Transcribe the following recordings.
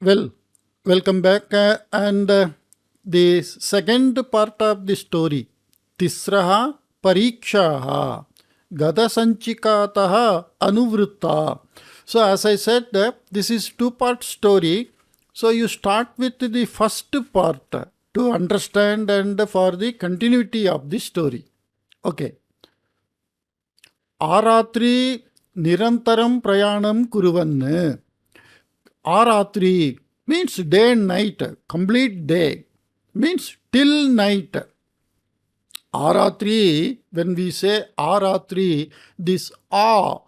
Well, welcome back. And the second part of the story, Tisrah Pariikshaah Gada Sanchikataha Anuvritta. So, as I said, this is two-part story. So, you start with the first part to understand and for the continuity of the story. Okay. Aratri Nirantaram Prayanam Kuruvan. Aratri means day and night, complete day, means till night. Aratri, when we say Aratri, this A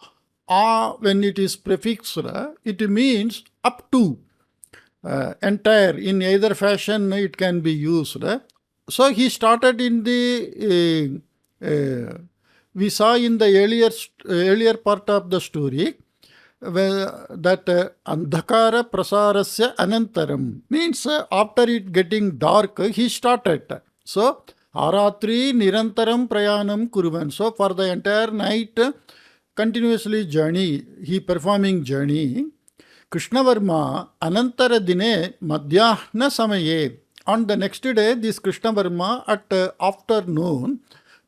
when it is prefixed, it means up to, entire, in either fashion it can be used. So he started in the, we saw in the earlier part of the story, that andhakara prasarasya anantaram means after it getting dark he started. So aratri nirantaram prayanam kuruvan. So for the entire night continuously journey, he performing journey. Krishnavarma anantara dine madhyahna samaye. On the next day, this Krishnavarma at afternoon,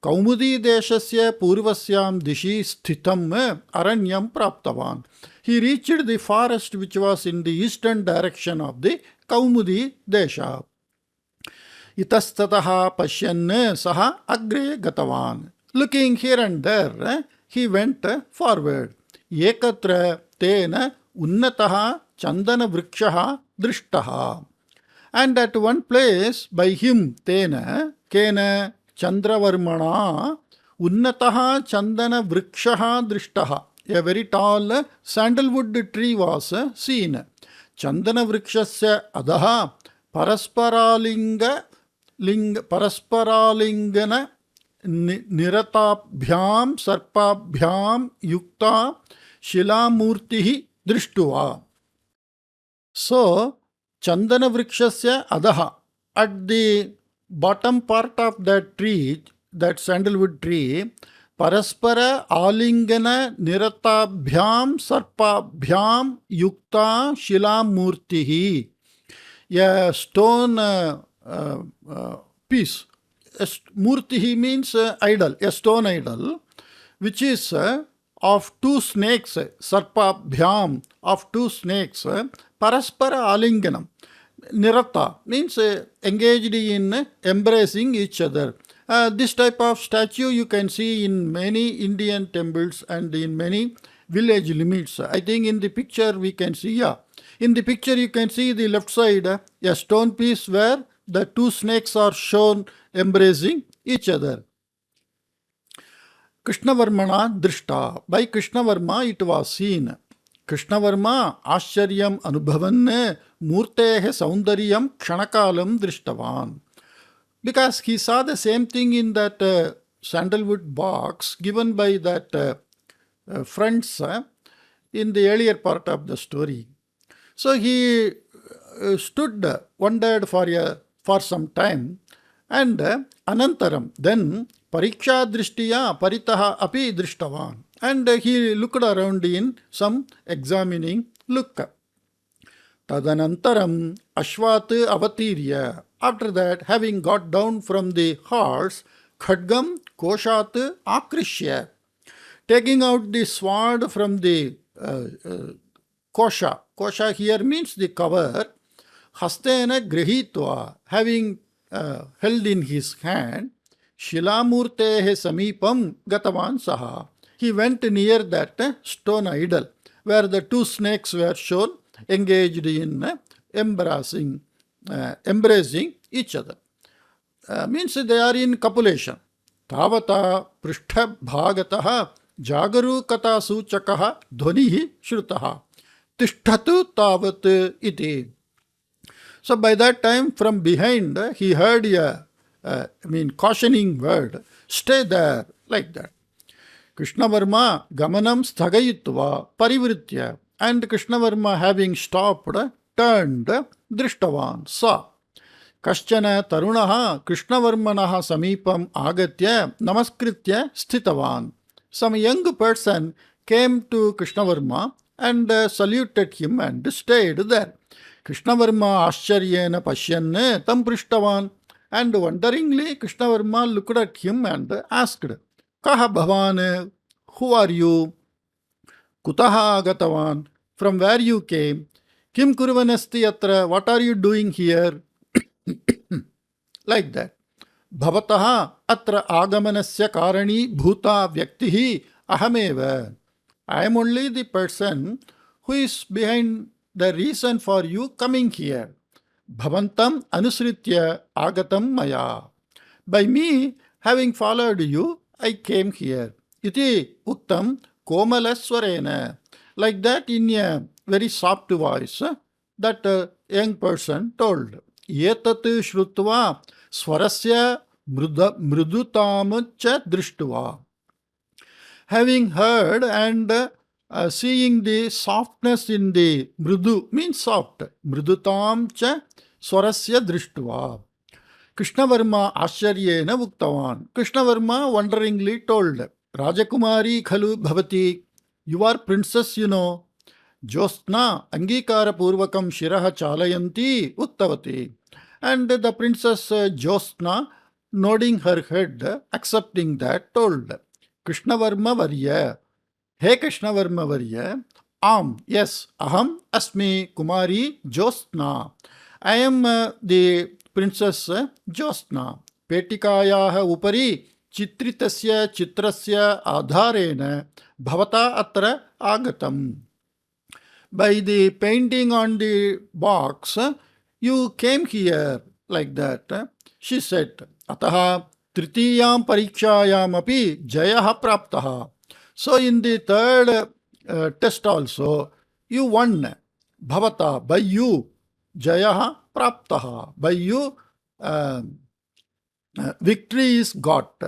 Kaumudi deshasya purvasyam dishi sthitam aranyam praptavan. He reached the forest which was in the eastern direction of the Kaumudi desha. Itastataha pashyan saha agre gatavan. Looking here and there, he went forward. Ekatra tena unnataha chandana vrikshaha drishtaha. And at one place by him, tena, kena, Chandravarmana, unnataha chandana vrikshaha drishtaha. A very tall sandalwood tree was seen. Chandana vrikshasya adaha parasparalingana niratabhyam sarpabhyam yukta shilamurtihi drishtuva. So, Chandana vrikshasya adaha, at the bottom part of that tree, that sandalwood tree, Paraspara alingana niratabhyam sarpabhyam yukta shilamurtihi. A stone piece. Murtihi means idol, a stone idol, which is of two snakes, sarpabhyam, of two snakes, paraspara alinganam. Nirata means engaged in embracing each other. This type of statue you can see in many Indian temples and in many village limits. I think in the picture we can see, in the picture you can see the left side, a stone piece where the two snakes are shown embracing each other. Krishnavarmana drishta. By Krishnavarma it was seen. Krishnavarma Ascharyam Anubhavan Murtehe Saundaryam Kshanakalam Drishtavan. Because he saw the same thing in that sandalwood box given by that friends in the earlier part of the story. So he wondered for some time, and anantaram, then Pariikshaah drishtiya paritaha api drishtavan. And he looked around in some examining look. Tadanantaram ashvat avatirya. After that, having got down from the horse, khadgam koshat akrishya. Taking out the sword from the kosha. Kosha here means the cover. Hastena grihitva, having held in his hand, Shilamurtehe samipam gatavan saha. He went near that stone idol where the two snakes were shown engaged in embracing each other. Means they are in copulation. Tavata prishtha bhagataha jagarukata suchakaha dhvanihi shrutaha tishtatu tavat iti. So by that time from behind he heard a cautioning word, stay there, like that. Krishnavarma gamanam sthagayitva parivritya. And Krishnavarma having stopped, turned, drishtavan, saw. Kaschana tarunaha Krishnavarmanaha samipam agatya namaskritya sthitavan. Some young person came to Krishnavarma and saluted him and stayed there. Krishnavarma Ashcharyena Pashyanne Tam Prishtavan. And wonderingly, Krishnavarma looked at him and asked, Kaha Bhavan, who are you? Kutaha Agatavan, from where you came? Kim Kurvanasti Atra, what are you doing here? Like that. Bhavataha atra agamanasya karani bhuta vyaktihi ahameva. I am only the person who is behind the reason for you coming here. Bhavantam anusritya agatam maya. By me having followed you, I came here. Iti uttam komalaswarena. Like that, in a very soft voice, that young person told. Yetat shrutva swarasya mrudutam cha drishtva. Having heard and seeing the softness in the mrudu means soft. Mrudutam cha swarasya drishtva. Krishnavarma Asharyena Uktavan. Krishnavarma wonderingly told, Rajakumari Khalu Bhavati, you are princess, you know. Jostna Angikara Purvakam Shiraha Chalayanti Uttavati. And the princess Jostna, nodding her head, accepting that, told, Krishnavarma Varya, Hey Krishnavarma Varya, yes, Aham Asmi Kumari Jostna. I am the Princess Jostna. Petikayaha upari chitritasya chitrasya adharena bhavata atra agatam. By the painting on the box, you came here, like that. She said, Ataha tritiyam parikshayam api jayaha praptaha. So in the third test also, you won. Bhavata, by you. Jayaha praptaha. By you, victory is got.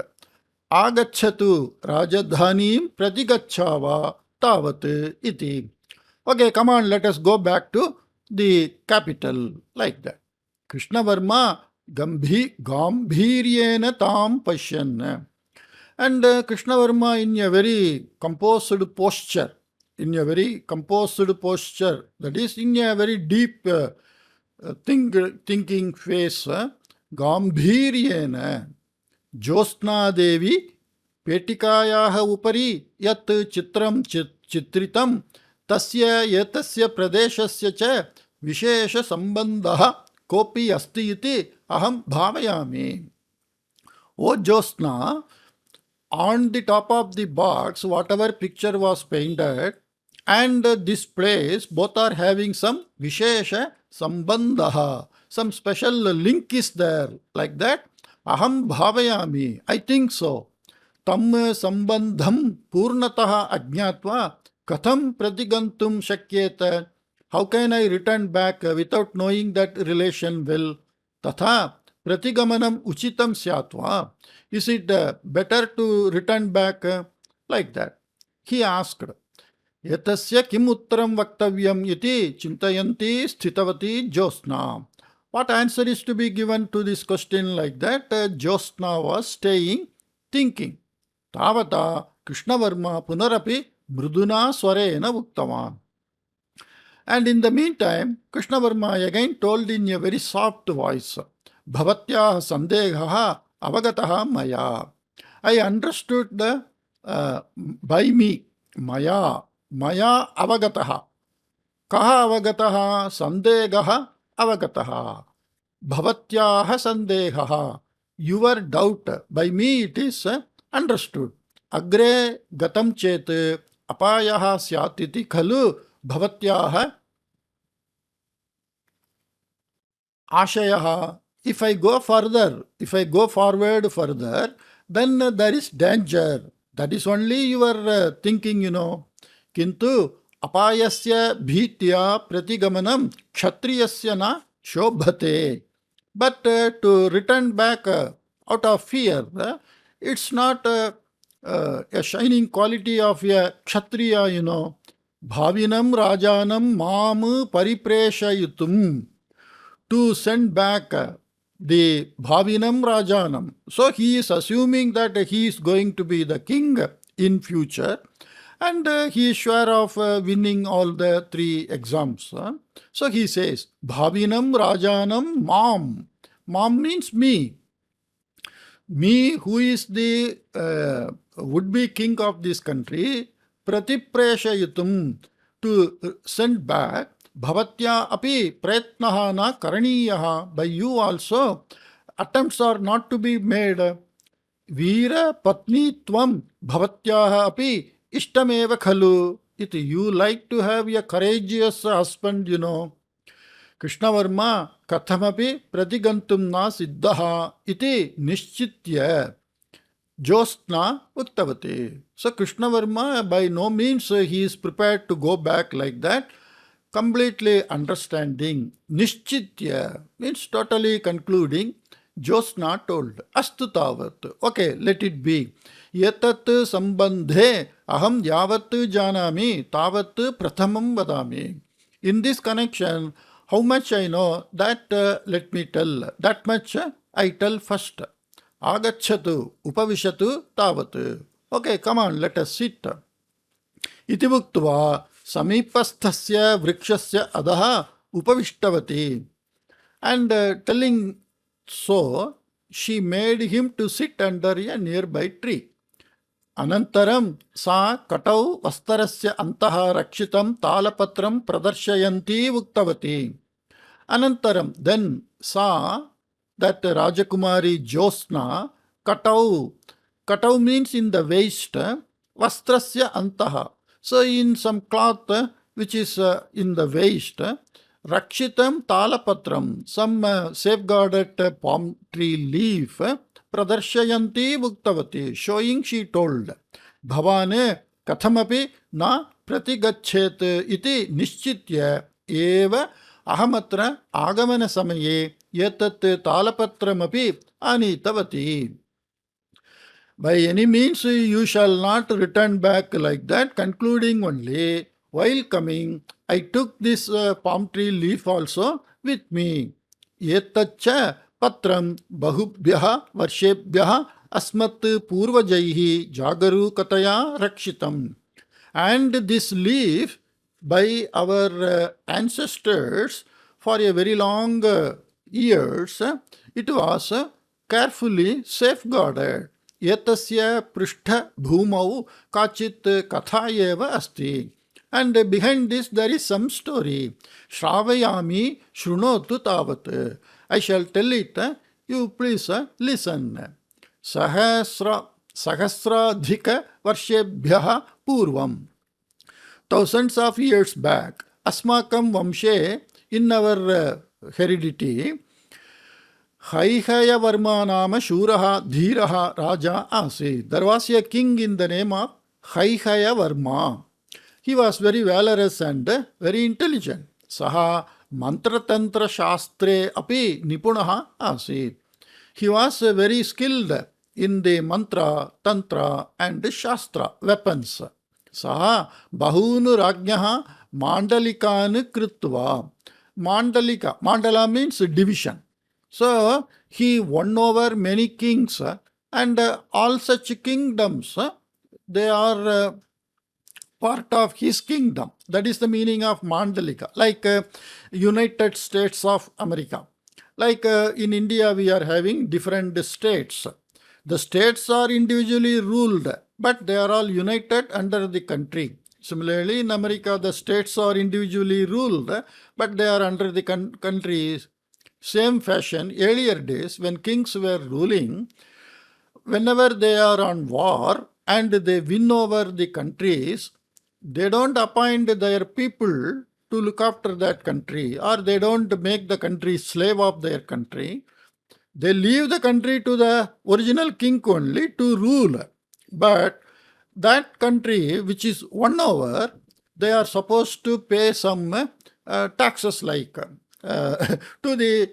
Agachatu rajadhanim pratigachava tavat iti. Okay, come on, let us go back to the capital, like that. Krishnavarma gambhiryena tam pashyan. And Krishnavarma in a very composed posture, that is in a very deep thinking face, gambhiryena Jostna Devi petikayaha upari yat chitram chitritam tasya yetasya pradeshasya cha vishesha sambandha kopi asti iti aham bhavayami. O Jostna, on the top of the box, whatever picture was painted and this place, both are having some vishesha sambandha, some special link is there, like that. Aham bhavayami, I think so. Tam sambandham purnataha ajñatva katham pratigantum shakyeta. How can I return back without knowing that relation well? Tatha pratigamanam uchitam syatva. Is it better to return back like that? He asked. Yatasya kim uttaram vaktavyam iti chintayanti sthitavati Jostna. What answer is to be given to this question, like that? Jostna was staying, thinking. Tavata Krishnavarma punarapi mruduna swarena uktavan. And in the meantime, Krishnavarma again told in a very soft voice, Bhavatyaha sandehaha avagataha maya. I understood by me, maya avagataha. Kaha avagataha sandegaha avagataha. Bhavatyaha sandehaha. Your doubt, by me it is understood. Agre gatam chet apayaha syatiti khalu bhavatyaha ashayaha. If I go forward further, then there is danger. That is only your thinking, Kintu apayasya bhitya pratigamanam kshatriyasya na shobhate. But to return back out of fear, it's not a shining quality of a kshatriya, Bhavinam rajanam mam paripreshayitum. To send back the Bhavinam Rajanam. So he is assuming that he is going to be the king in future, and he is sure of winning all the 3 exams. So he says, Bhavinam Rajanam Mam. Mam means me. Me, who is the would-be king of this country, Pratipreshayitum, to send back, Bhavatya api prayatnaha na karaniyaha, by you also, attempts are not to be made. Veera patni tvam bhavatyaha api ishtameva khalu. You like to have a courageous husband, Krishnavarma kathamapi pratigantum na siddhaha iti nishchitya Jostna uktavati. So Krishnavarma, by no means he is prepared to go back like that, completely understanding. Nishchitya means totally concluding. Jostna told, Astu tavat. Okay, let it be. Yatat sambandhe aham yavat janami tavat prathamam vadami. In this connection, how much I know, that let me tell. That much I tell first. Agachatu upavishatu tavat. Okay, come on, let us sit. Iti vuktva samipasthasya vrikshasya adaha upavishtavati. And telling so, she made him to sit under a nearby tree. Anantaram sa katau vastarasya antaha rakshitam talapatram pradarshayanti uktavati. Anantaram, then sa, that Rajakumari Josna, katau. Katau means in the waist, vastrasya antaha. So in some cloth which is in the waist, rakshitam talapatram, some safeguarded palm tree leaf, pradarshayanti muktavati, showing she told, bhavane kathamapi na pratigachet iti nishchitya eva ahamatra agamana samaye yetat talapatram anitavati. By any means you shall not return back like that, concluding only, while coming, I took this palm tree leaf also with me. Yetacha patram bahubhyaha varshebhyaha asmat purvajaihi jagarukataya rakshitam. And this leaf, by our ancestors, for a very long years, it was carefully safeguarded. Etasya prishtha bhumau kachit katha eva asti. And behind this there is some story. Shravayami shrunotu tavat. I shall tell it. You please listen. Sahasradhika varshebhyaha purvam. Thousands of years back, asmakam vamshe, in our heredity, Haihaya Varma Nama Shuraha Dhiraha Raja Asi. There was a king in the name of Haihaya Varma. He was very valorous and very intelligent. Saha Mantra Tantra Shastre Api Nipunaha Asi. He was very skilled in the mantra, tantra and shastra, weapons. Saha Bahunu Rajnaha Mandalikan Kritva. Mandala means division. So he won over many kings, and all such kingdoms, they are part of his kingdom. That is the meaning of Mandalika, like United States of America. Like in India, we are having different states. The states are individually ruled, but they are all united under the country. Similarly, in America, the states are individually ruled, but they are under the country. Same fashion, earlier days when kings were ruling, whenever they are on war and they win over the countries, they don't appoint their people to look after that country, or they don't make the country slave of their country. They leave the country to the original king only to rule. But that country which is won over, they are supposed to pay some taxes like to the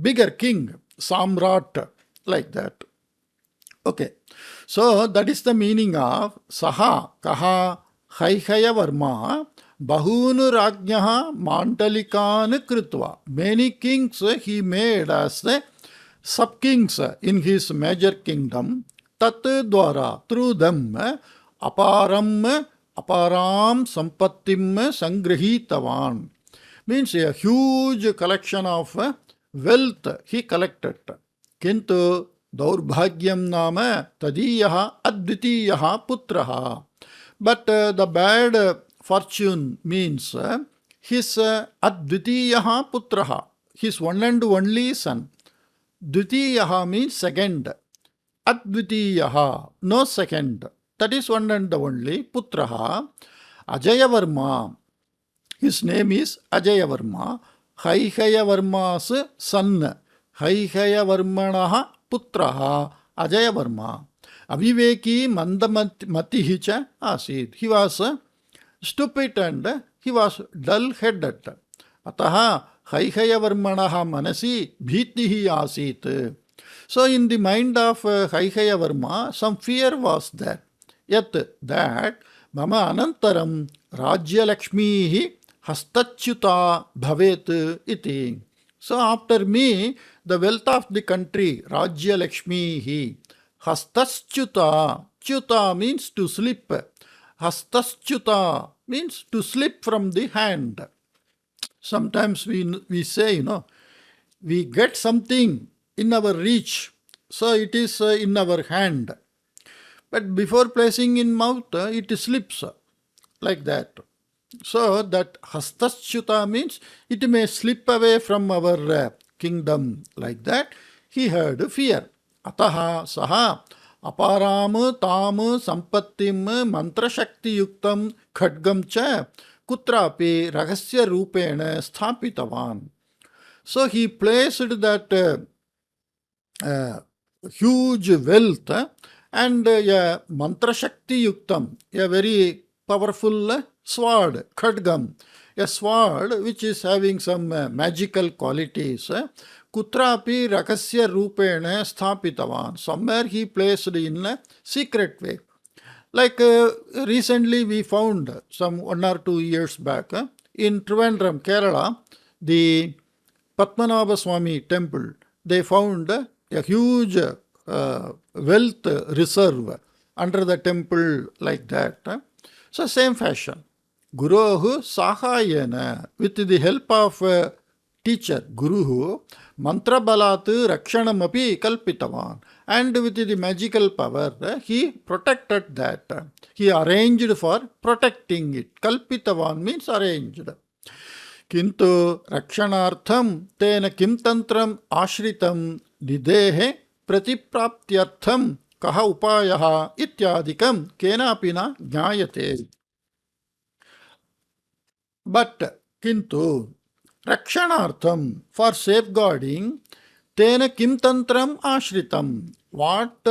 bigger king, Samrat, like that. Okay. So that is the meaning of Saha, Kaha, Haihaya Varma, Bahunu Rajnaha Mandalikan Kritva. Many kings he made as sub-kings in his major kingdom. Tat Dwara, through them, aparam aparam sampattim sangrihitavan. Means a huge collection of wealth he collected. Kintu daurbhagyam nama tadiyaha advitiyaha putraha. But the bad fortune means his advitiyaha putraha, his one and only son. Dvitiyaha means second. Advitiyaha, no second. That is one and only. Putraha, Ajayavarma. His name is Ajayavarma. Haihayavarma's son. Haihayavarmanaha putraha Ajayavarma. Aviveki mandamatihi cha asid. He was stupid and he was dull-headed. Ataha Haihayavarmanaha manasi bhitihi asit. So in the mind of Haihayavarma, some fear was there. Yet that mama anantaram rajya lakshmihi hastachyuta bhavet iti. So after me, the wealth of the country, rajya lakshmihi, hastachyuta. Chyuta means to slip. Hastachyuta means to slip from the hand. Sometimes we say, we get something in our reach, so it is in our hand. But before placing in mouth, it slips like that. So that hastaschuta means it may slip away from our kingdom like that. He had fear. Ataha saha aparam tam sampattim mantra shakti yuktam khadgam cha kutrapi rahasya rupena sthapitavan. So he placed that huge wealth and a mantra shakti yuktam, a very powerful sword, khadgam, a sword which is having some magical qualities. Kutrapi rakasya rupena sthapitavan. Somewhere he placed in a secret way. Like recently we found some 1 or 2 years back in Trivandrum, Kerala, the Padmanabha Swami temple, they found a huge wealth reserve under the temple like that. So same fashion. Guruhu sahayena, with the help of teacher, Guruhu, mantra balat rakshanamapi kalpitavan. And with the magical power, he protected that. He arranged for protecting it. Kalpitavan means arranged. Kintu rakshanartham tena kim tantram ashritam nidehe pratipraptyartham kaha upayaha ityadikam kenapina jnayate. But kintu rakshanartham, for safeguarding, tena kim tantram ashritam, what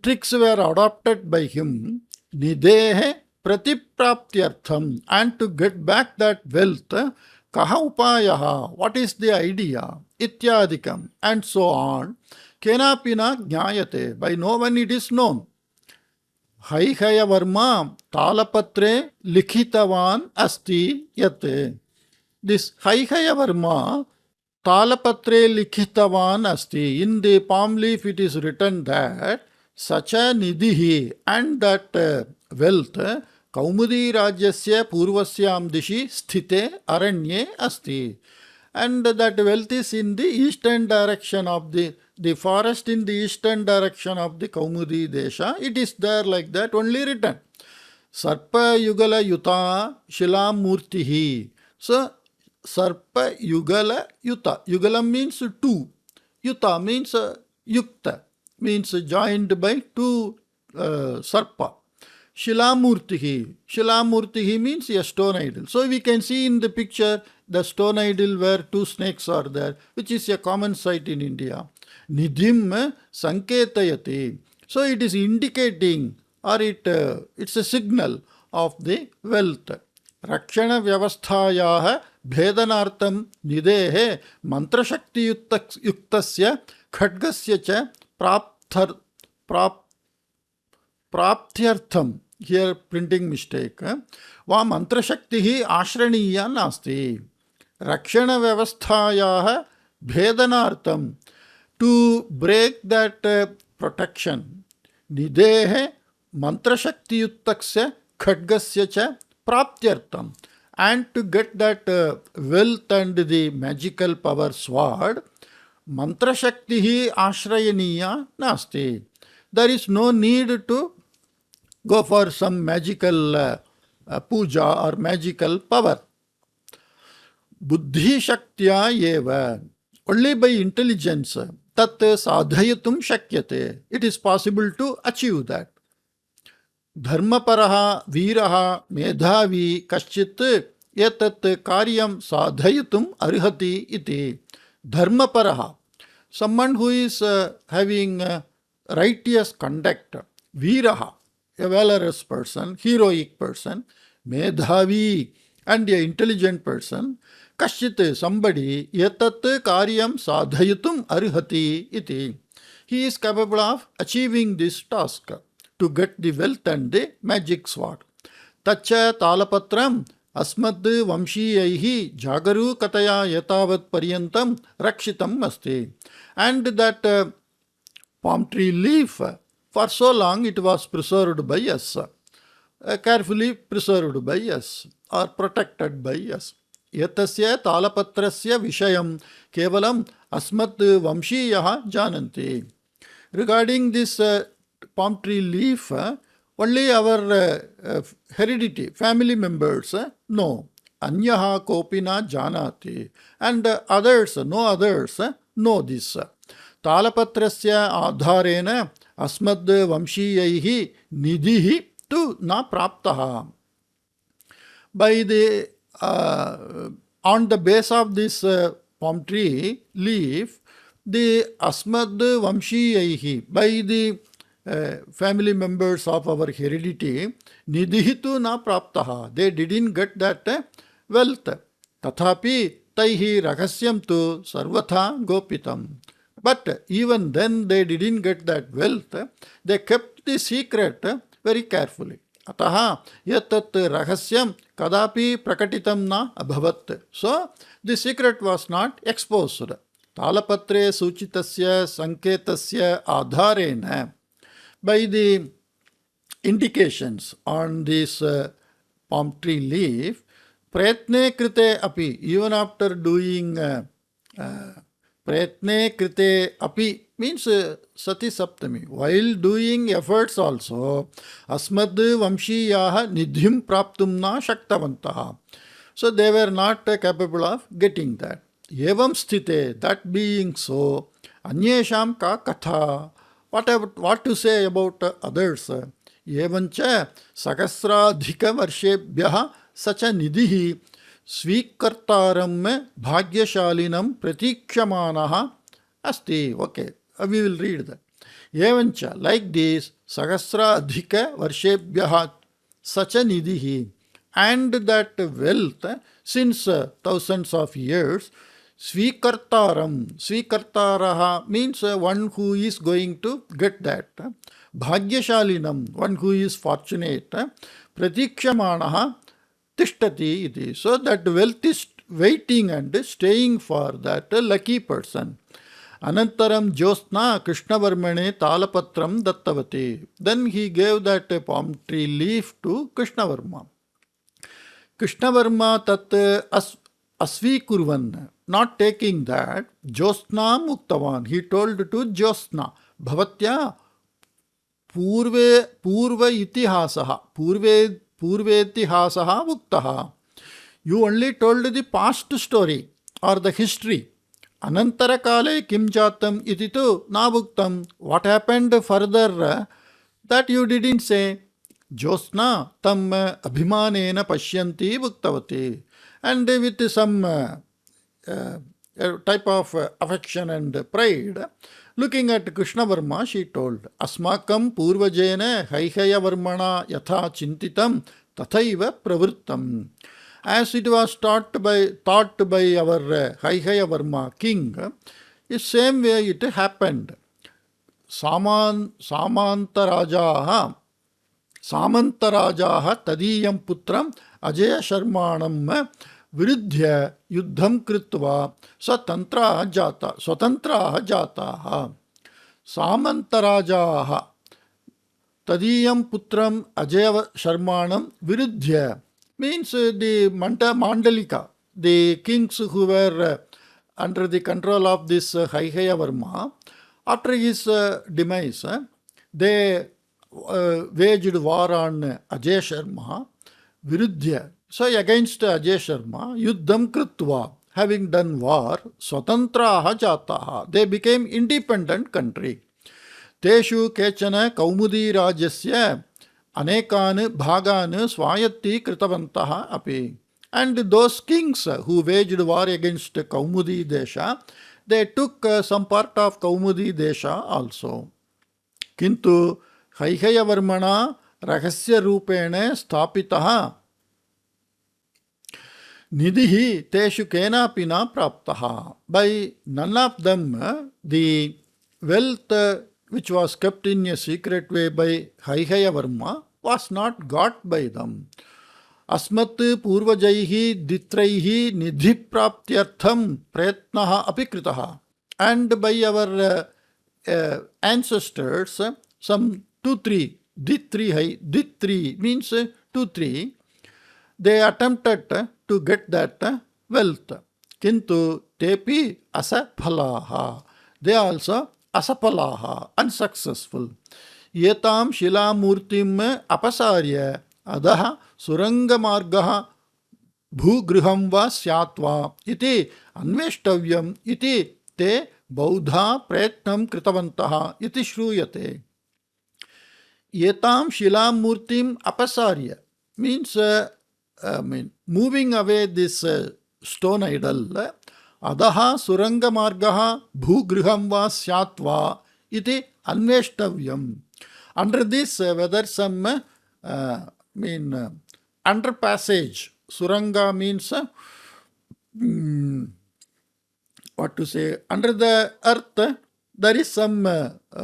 tricks were adopted by him, nidehe pratipraptyartham, and to get back that wealth, kaha upayaha, what is the idea, ityadikam, and so on, kenapina jnayate, by no one it is known. Haihayavarma talapatre likhitavan asti yate. This Haihayavarma talapatre likhitavan asti. In the palm leaf it is written that sacha nidhihi, and that wealth Kaumudi Rajyasya Purvasyam Dishi Sthite Aranye Asti. And that wealth is in the eastern direction of the forest, in the eastern direction of the Kaumudi Desha. It is there like that, only written. Sarpa Yugala Yuta Shilam Murtihi. So, Sarpa Yugala Yuta. Yugala means two. Yuta means yukta, means joined by two sarpa. Shilamurtihi. Shilamurtihi means a stone idol. So we can see in the picture the stone idol where two snakes are there, which is a common sight in India. Nidhim sanketayati. So it is indicating, or it's a signal of the wealth. Rakshana vyavasthayaha bhedanartam nidehe mantra shakti yuktasya khadgasya cha praptyartham. Here printing mistake. Va mantra shakti ashraniya nasti. Rakshana vyavasthayaha bhedanartam. To break that protection. Nidehe mantrashaktiyuktasya khadgasya cha praptyartam. And to get that wealth and the magical power sword, mantrashaktihi ashrayaniya nasti. There is no need to go for some magical puja or magical power. Buddhi shaktya eva. Only by intelligence tat sadhayatum shakyate. It is possible to achieve that. Dharmaparaha veeraha medhavi kaschit etat karyam sadhayatum arhati iti. Dharmaparaha. Someone who is having righteous conduct. Veeraha. A valorous person, heroic person. Medhavi. And an intelligent person. Kaschit, somebody, etat karyam sadhayatum arhati iti. He is capable of achieving this task to get the wealth and the magic sword. Tacha talapatram asmad vamshiyaihi jagaru kataya yatavat paryantam rakshitam asti. And that palm tree leaf, for so long it was preserved by us, carefully preserved by us or protected by us. Yatasya talapatrasya vishayam kevalam asmat vamshiyah jananti. Regarding this palm tree leaf, only our heredity, family members know. Anyaha kopina janati. And others, no others, know this. Talapatrasya adharena asmad vamshiyaihi nidhihi tu na praptaha. By the on the base of this palm tree leaf, the asmad vamshiyaihi, by the family members of our heredity, nidhitu na praptaha, they didn't get that wealth. Tathapi taihi rahasyam tu sarvatha gopitam. But even then they didn't get that wealth. They kept the secret very carefully. Ataha yatat rahasyam kadapi prakatitam na abhavat. So the secret was not exposed. Talapatre suchitasya sanketasya adharena. By the indications on this palm tree leaf, prayatne krite api, even after doing prayatne krite api means sati saptami, while doing efforts also, asmad vamshiyaha nidhim praptum na shaktavantaha. So they were not capable of getting that. Evam sthite, that being so, anyesham ka katha, what to say about others? Evancha sahasradhika varshebhyah sacha nidhihi svikartaram bhagyashalinam pratikshamanaha asti. Okay, we will read that. Evancha, like this, sahasradhika varshebhyah sacha nidhihi, and that wealth since thousands of years, svikartaram, svikartaraha means one who is going to get that. Bhagyashalinam, one who is fortunate. Pratikshamanaha tishtati iti. So that wealth is waiting and staying for that lucky person. Anantaram Josna Krishnavarmane Talapatram Dattavati. Then he gave that palm tree leaf to Krishnavarma. Krishnavarma tat asvikurvan, not taking that, Josna muktavan, he told to Josna, Bhavatya purva itihasaha, purvetihasaha muktaha. You only told the past story or the history. Anantara kale kim jatam ititu nabuktam. What happened further, that you didn't say. Josna tam abhimanena pashyanti buktavati. And with some type of affection and pride, looking at Krishnavarma, she told, Asmakam purvajena haihaya varmana yatha chintitam tathaiva pravrittam. As it was thought by our Haihaya Varma king, the same way it happened. Samantarajaha tadiyam putram ajaya sharmanam viruddhya yuddham kritva swatantraha jataha. Samantarajaha, Tadiyam Putram Ajaya Sharmanam Virudhya means the Mandalika, the kings who were under the control of this Haihaya Varma, after his demise, they waged war on Ajay Sharma, Virudhya. So against Ajay Sharma, Yuddham Kritva, having done war, Swatantraha Jataha, they became independent country. Teshu kechana Kaumudi Rajasya Anekan Bhagan Swayatti Kritavantaha api. And those kings who waged war against Kaumudi Desha, they took some part of Kaumudi Desha also. Kintu Haihaya Varmana Rahasya Rupene Stapitaha Nidhi Teshu Kena Pina Praptaha. By none of them, the wealth which was kept in a secret way by Haihaya Varma was not got by them. Asmat Purvajaihi Ditraihi Nidhi Praptyartham Prayatnaha Apikritaha. And by our ancestors, some 2-3, Ditri means 2-3, they attempted to get that wealth. Kintu tepi asapalaha. They also asapalaha, unsuccessful. Yetam shilamurtim apasarya adaha surangamargaha bhugriham va syatva iti anveshtavyam iti te baudha prayatnam kritavantaha iti shruyate. Yetam shilamurtim apasarya means moving away this stone idol. Adaha suranga margaha bhugriham va syatva iti anveshtavyam. Under this, whether some underpassage, suranga means what to say, under the earth there is some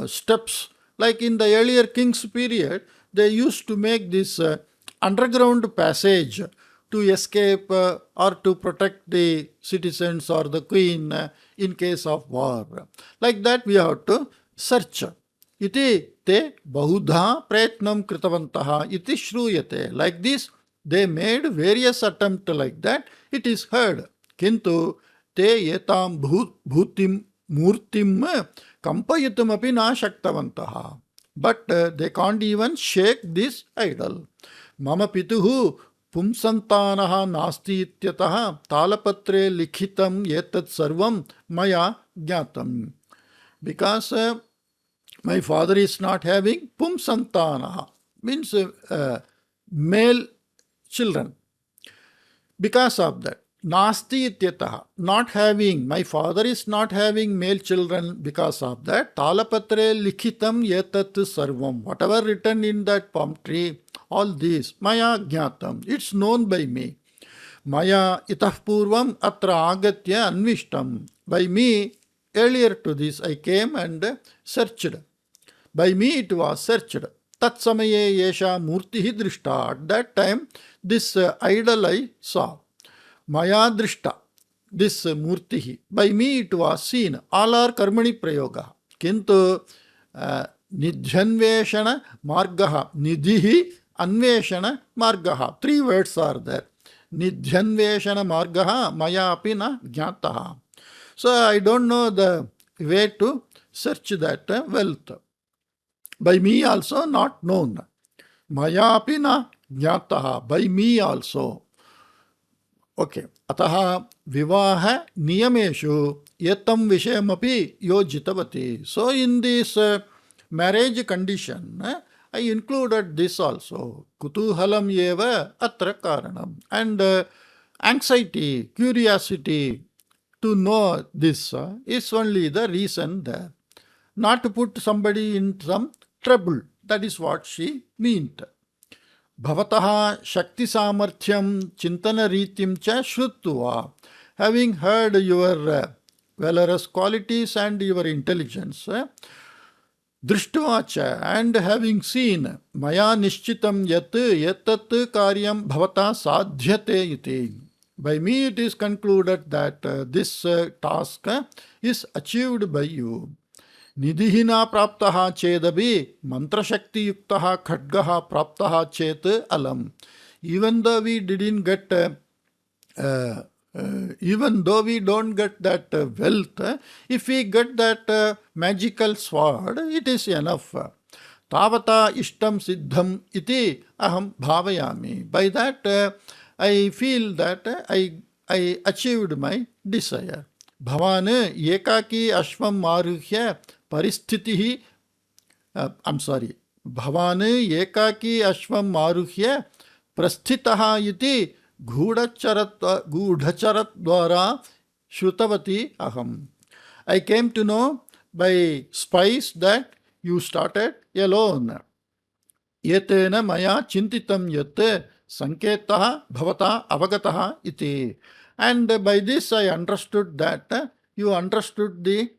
steps. Like in the earlier king's period, they used to make this underground passage to escape or to protect the citizens or the queen in case of war. Like that we have to search. Iti te bahudha prayatnam kritavantaha iti shruyate. Like this they made various attempts like that. It is heard. Kintu te yetam bhutim murtim kampayitum api na shaktavantaha. But they can't even shake this idol. Mama pituhu pumsantanaha nasti ityataha talapatre likhitam yetat sarvam maya jnatam. Because my father is not having pumsantanaha, means male children. Because of that, nasti ityataha, not having, my father is not having male children. Because of that, talapatre likhitam yetat sarvam, whatever written in that palm tree, all these, maya jnatam, it's known by me. Maya itah purvam atra agatya anvishtam. By me, earlier to this, I came and searched. By me it was searched. Tat samaye yesha murtihi drishta. At that time, this idol I saw. Maya drishta, this murtihi. By me it was seen. All are karmani prayoga. Kintu nidhyanveshana margaha. Nidhihi anveshana margaha. 3 words are there. Nidhyanveshana margaha maya api na jnataha. So I don't know the way to search that wealth. By me also not known. Maya api na jnataha. By me also. Okay. Ataha vivaha niyameshu yetam vishayamapi yojitavati. So in this marriage condition, I included this also. Kutuhalam yeva atra karanam. And anxiety, curiosity to know this is only the reason there. Not to put somebody in some trouble. That is what she meant. Bhavataha Shakti Samarthyam Chintana Ritim Cha Shrutva. Having heard your valorous qualities and your intelligence, Drishtvacha, and having seen Maya Nishchitam Yat Yatat Karyam Bhavata Sadhyate iti. By me it is concluded that this task is achieved by you. निधिना प्राप्तः चेदपि मंत्रशक्तियुक्तः खड्गः प्राप्तः चेत् अलम्. Even though we didn't get even though we don't get that wealth, if we get that magical sword, it is enough. Tavata ishtam siddham iti aham bhavayami. By that, I feel that I achieved my desire. Bhavan ekaki ashvam maruhya paristhitihi. I'm sorry. Bhavan ekaki ashvam maruhya prasthitaha iti gudhacharat dwara shrutavati aham. I came to know by spies that you started alone. Yetena maya chintitam yat sanketah bhavata avagataha iti. And by this I understood that you understood the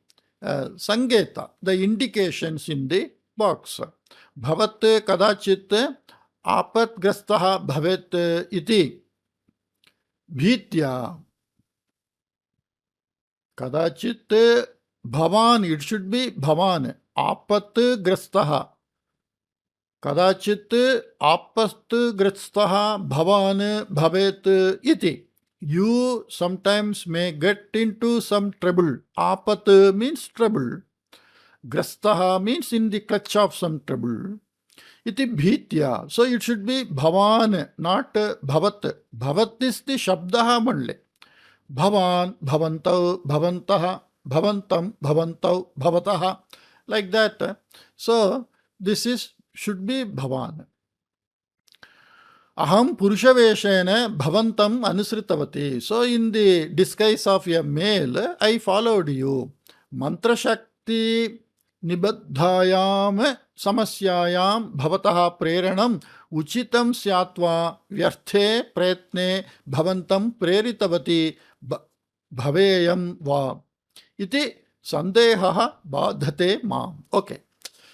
sanketa, the indications in the box. Bhavat kadachit apatgrastah bhavet iti bhitya. Kadachit bhavan, it should be bhavan. Apatgrastah. Kadachit apatgrastah bhavan bhavet iti. You sometimes may get into some trouble. Apat means trouble. Grastaha means in the clutch of some trouble. Iti bhitya. So it should be bhavan, not bhavat. Bhavat is the shabdaha manle. Bhavan, bhavantau, bhavantah, bhavantam, bhavantau, bhavataha. Like that. So this is should be bhavan. Aham purushaveshena bhavantam anusritavati. So in the disguise of a male, I followed you. Mantra shakti nibaddhayam samasyayam bhavatah preranam uchitam syatva vyarthe prayatne bhavantam preritavati bhaveyam va. Iti sandehaha badhate mam. Okay.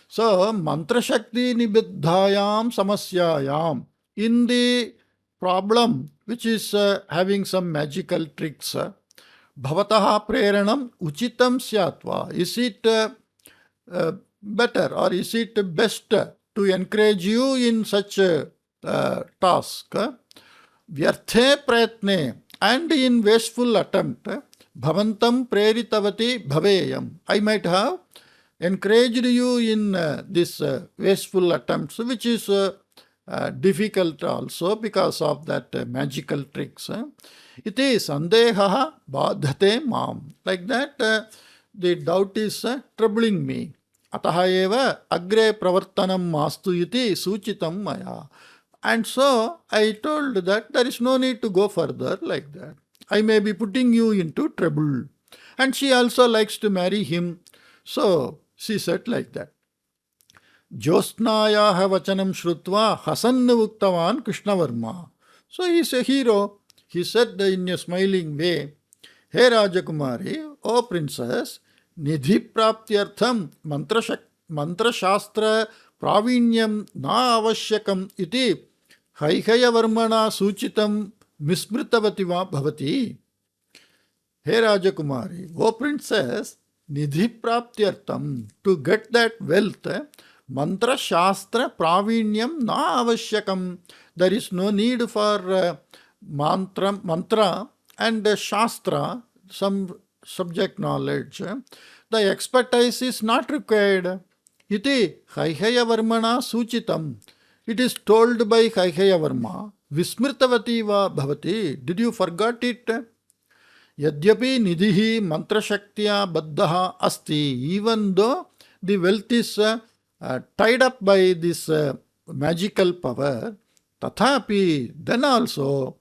So mantra shakti nibaddhayam samasyayam. In the problem which is having some magical tricks, bhavataha preranam uchitam syatva. Is it better or is it best to encourage you in such a task? Vyarthe prayatne, and in wasteful attempt, bhavantam preritavati bhaveyam. I might have encouraged you in this wasteful attempts, which is difficult also because of that magical tricks. Iti sandehaha badhate mam. Like that, the doubt is troubling me. Ataha eva agre pravartanam mastu iti suchitam maya. And so I told that there is no need to go further like that. I may be putting you into trouble. And she also likes to marry him. So she said like that. Josnayaha vachanam shrutva hasanna uktavan Krishnavarma. So he is a hero. He said in a smiling way, Hey Rajakumari, O princess, nidhi praptyartham mantra shastra pravinyam na avashyakam iti haihaya varmana suchitam mismritavati va bhavati. Hey Rajakumari, O princess, nidhi praptyartham, to get that wealth, mantra shastra pravinyam na avashyakam. There is no need for mantra and shastra, some subject knowledge. The expertise is not required. Iti Haihaya Varmana Suchitam. It is told by Haihaya Varma. Vismritavati va bhavati. Did you forget it? Yadyapi nidhihi mantra shaktiya baddha asti. Even though the wealth is tied up by this magical power, tathapi, then also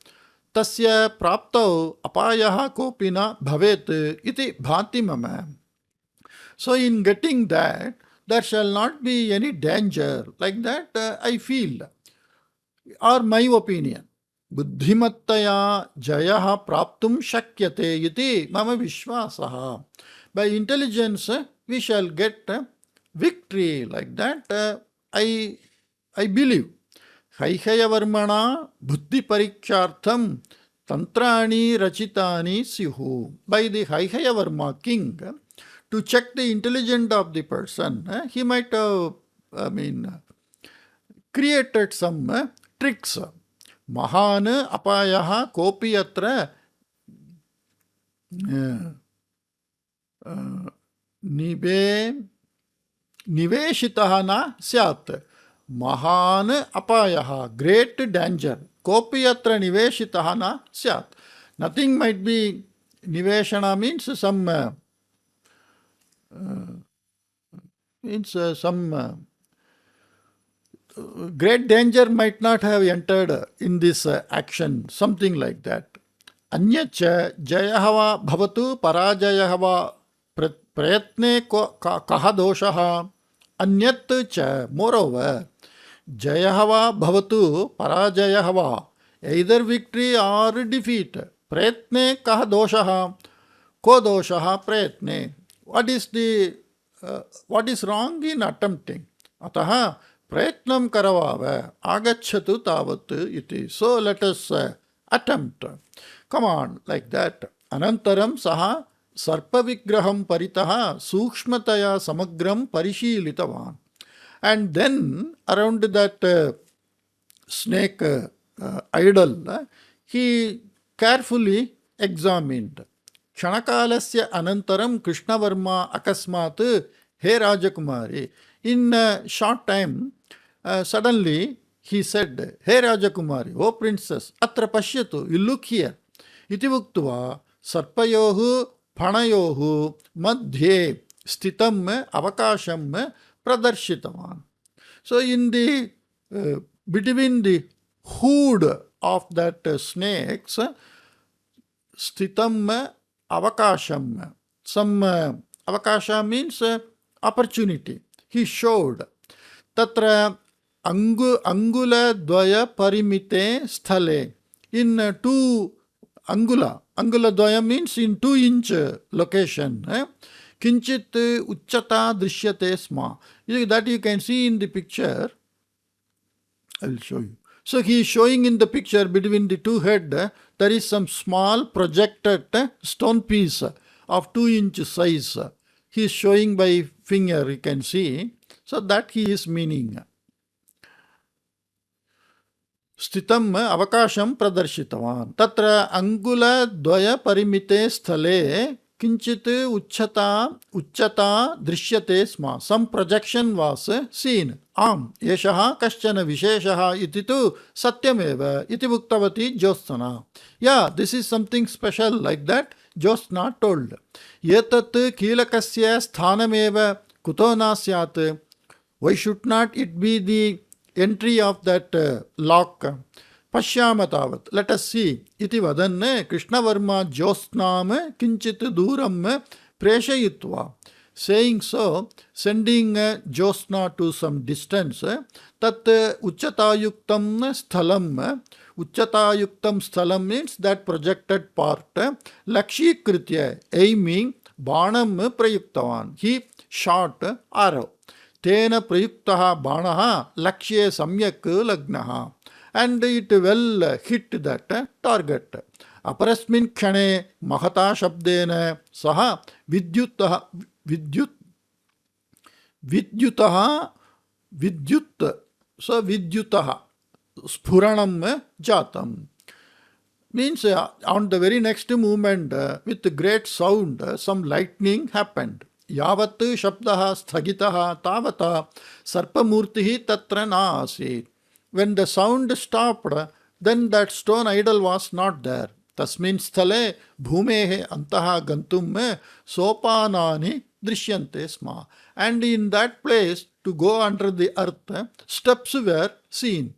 tasya praptau apayaha kopina bhavet iti bhati mama. So in getting that, there shall not be any danger. Like that, I feel, or my opinion. Buddhimattaya jayaha praptum shakyate iti mama vishwasaha. By intelligence, we shall get victory. Like that, I believe. Haihaya varmana buddhi parikshartham tantrani rachitani sihu. By the Haihaya Varma king, to check the intelligence of the person, he might have, created some tricks. Mahan apayaha kopi atra niveshitaha na syat. Mahan apayaha, great danger. Kopi atra niveshitaha na syat. Nothing might be, niveshana means some great danger might not have entered in this action, something like that. Anyacha jayahava bhavatu parajayahava prayatne kaha doshaha. Anyat cha, moreover, jayahava bhavatu parajayahava, either victory or defeat. Prayatne kaha doshaha, ko doshaha prayatne. What is wrong in attempting? Ataha prayatnam karavava agachatu tavat iti. So let us attempt. Come on, like that. Anantaram saha sarpavigraham paritaha sukshmataya samagram parishilitavan. And then around that snake idol, he carefully examined. Kshanakalasya anantaram Krishnavarma akasmat he Rajakumari. In a short time, suddenly he said, Hey Rajakumari, O princess, atra pashyatu, you look here. Iti vuktva sarpayohu phanayohu madhye stitam avakasham pradarshitavan. So in the between the hood of that snakes, stitam avakasham, some avakasha means opportunity. He showed. Tatra angula dvaya parimite sthale. In 2 angula dvaya means in 2-inch location. Kinchit uchchata drishyate sma. That you can see in the picture. I will show you. So he is showing in the picture between the 2 heads, there is some small projected stone piece of 2-inch size. He is showing by finger, you can see. So that he is meaning. Stitam avakasham pradarshitavan. Tatra angula dvaya parimite sthale kinchit uchchata drishyate sma. Some projection was seen. Yeshaha kaschana visheshaha iti tu satyameva iti vuktavati Jyotsna. Yeah, this is something special, like that Jyotsna told. Yetat kilakasya sthanameva kuto na syat. Why should not it be the entry of that lock? Pashyamatavat. Let us see. Iti vadanne Krishnavarma Jyotsnam kinchit duram preshayitva. Saying so, sending Jyotsna to some distance, tat uchatayuktam sthalam. Uchatayuktam sthalam means that projected part. Lakshikritya, aiming, banam prayuktavan. He shot arrow. Tena prayuktaha banaha lakshye samyak lagnaha. And it well hit that target. Aparasmin kshane mahata shabdena saha vidyutaha so vidyutaha Puranam jatam. Means on the very next moment, with great sound, some lightning happened. Yavat shabdaha sthagitaha tavata sarpamurtihi tatra na asit. When the sound stopped, then that stone idol was not there. Tasmin sthale bhumehe antaha gantum sopanani drishyante sma. And in that place, to go under the earth, steps were seen.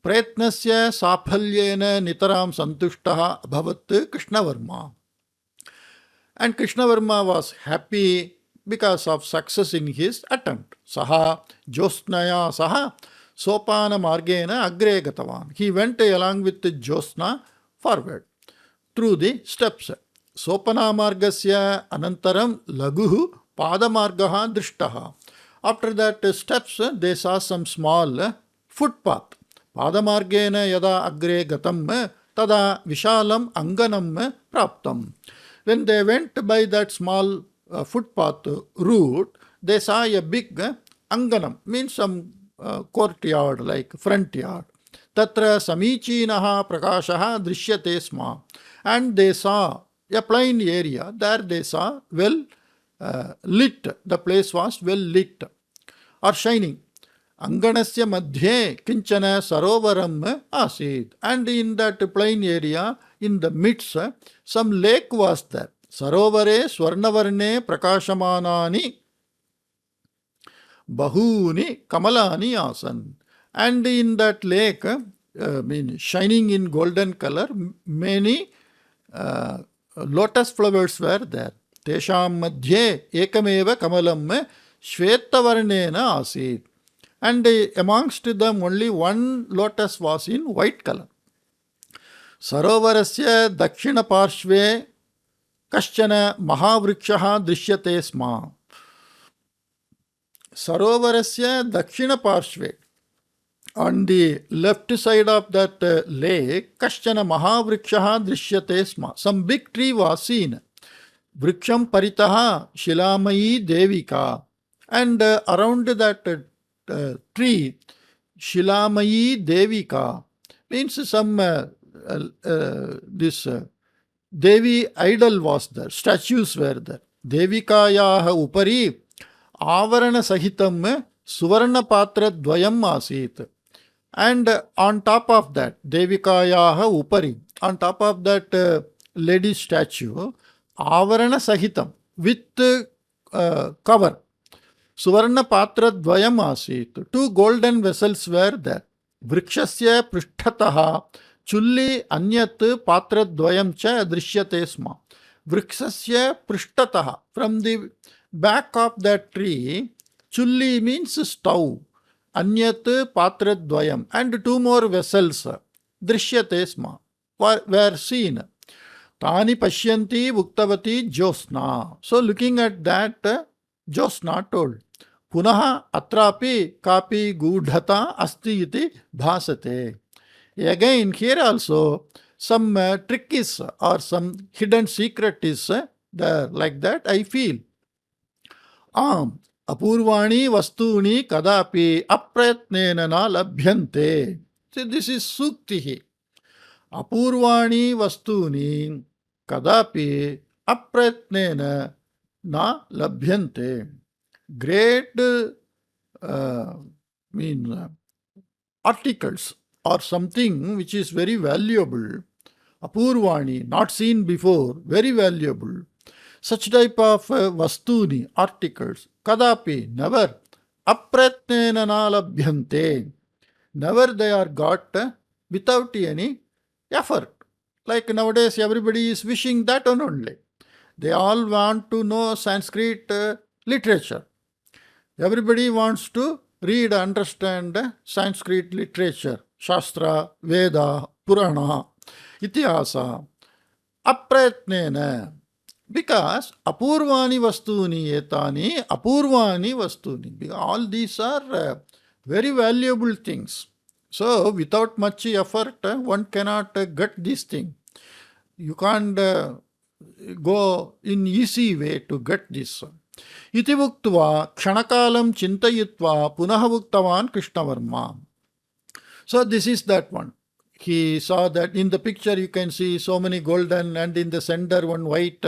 Prayatnasya saphalyena nitaram santushtaha bhavat Krishnavarma. And Krishnavarma was happy because of success in his attempt. Saha Jyotsnaya saha sopana margena agre gatavan. He went along with the Jyotsna forward through the steps. Sopana margasya anantaram laguhu padamargaha drishtaha. After that steps, they saw some small footpath. Padamargena yada agre gatam tada vishalam anganam praptam. When they went by that small footpath route, they saw a big anganam, means some courtyard like front yard. Tatra samichinaha prakashaha drishyate sma. And they saw a plain area. There they saw well lit. The place was well lit or shining. Anganasya madhye kinchana sarovaram asid. And in that plain area, in the midst, some lake was there. Sarovare swarnavarne prakashamanani bahuni kamalani asan. And in that lake, shining in golden color, many lotus flowers were there. Tesham madhye ekameva kamalam shvetavarnena asid. And amongst them only one lotus was in white color. Sarovarasya dakshina parshve kaschana mahavrikshaha drishyate sma. Sarovarasya dakshina parshve. On the left side of that lake, kaschana mahavrikshaha drishyate sma. Some big tree was seen. Vriksham paritaha shilamayi devika. And around that tree, shilamayi devika, means some this Devi idol was there, statues were there. Devikayaha upari avarana sahitam suvarna patra dvayam asit. And on top of that, Devikayaha upari, on top of that lady statue, avarana sahitam, with cover, suvarna patra dvayam asit. Two golden vessels were there. Vrikshasya prishtataha chulli anyat patra dvayam cha drishyate sma. Vrikshasya prishtataha, from the back of that tree, chulli means stove. Anyat patra dvayam, and two more vessels, drishyate sma, were seen. Tani pashyanti uktavati josna. So looking at that, Josna told, Punaha atrapi kapi gudhata asti iti bhasate. Again, here also, some trick is, or some hidden secret is there, like that I feel. Apurvani vastuni kadapi aprayatnena na labhyante. See, this is suktihi. Apurvani vastuni kadapi aprayatnena na labhyante. Great articles or something which is very valuable. Apurvani, not seen before, very valuable. Such type of vastuni, articles, kadapi, never, aprayatnena na labhyante. Never they are got without any effort. Like nowadays everybody is wishing that one only. They all want to know Sanskrit literature. Everybody wants to read, understand Sanskrit literature, Shastra, Veda, Purana, Itihasa, aprayatnena. Because apurvani vastuni etani, apurvani vastuni. All these are very valuable things. So without much effort, one cannot get this thing. You can't go in easy way to get this. Iti vuktva kshanakalam chintayitva punaha vuktavan Krishnavarma. So this is that one. He saw that in the picture you can see so many golden, and in the center one white,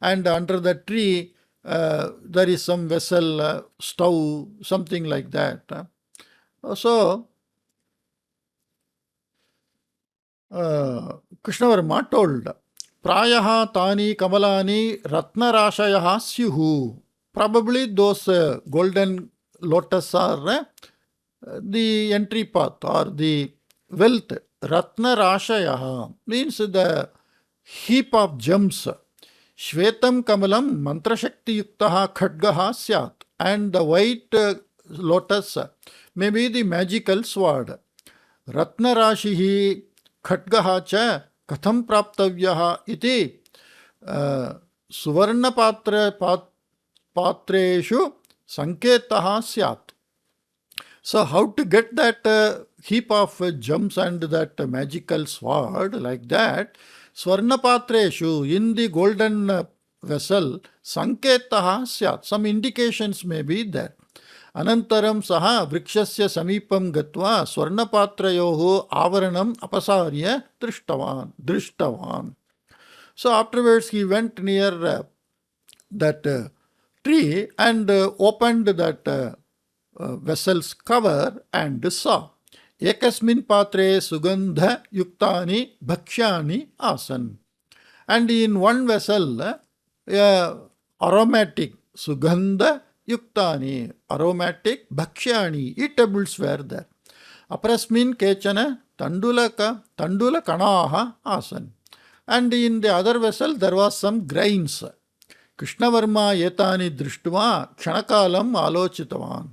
and under the tree there is some vessel, stove, something like that. So Krishnavarma told, Prayaha tani kamalani ratnarashayaha syuhu. Probably those golden lotus are the entry path or the wealth. Ratnarashayaha means the heap of gems. Shvetam kamalam mantrashakti yuktaha khadgaha syat. And the white lotus may be the magical sword. Ratnarashihi khadgaha cha katham praptavyaha iti suvarna patreshu sanketaha syat. So how to get that heap of gems and that magical sword like that? Swarna patreshu, in the golden vessel sanketaha syat. Some indications may be there. Anantaram saha vrikshasya samipam gatva swarnapatrayoho avaranam apasarya drishtavan. So afterwards he went near that tree and opened that vessel's cover and saw. Ekasmin patre sugandha yuktani bhakshyani asan. And in one vessel, aromatic sugandha yuktani, aromatic bhakshyani, eatables were there. Aprasmin kechana tandula kanaha asan. And in the other vessel there was some grains. Krishnavarma etani drishtva kshanakalam alochitavan.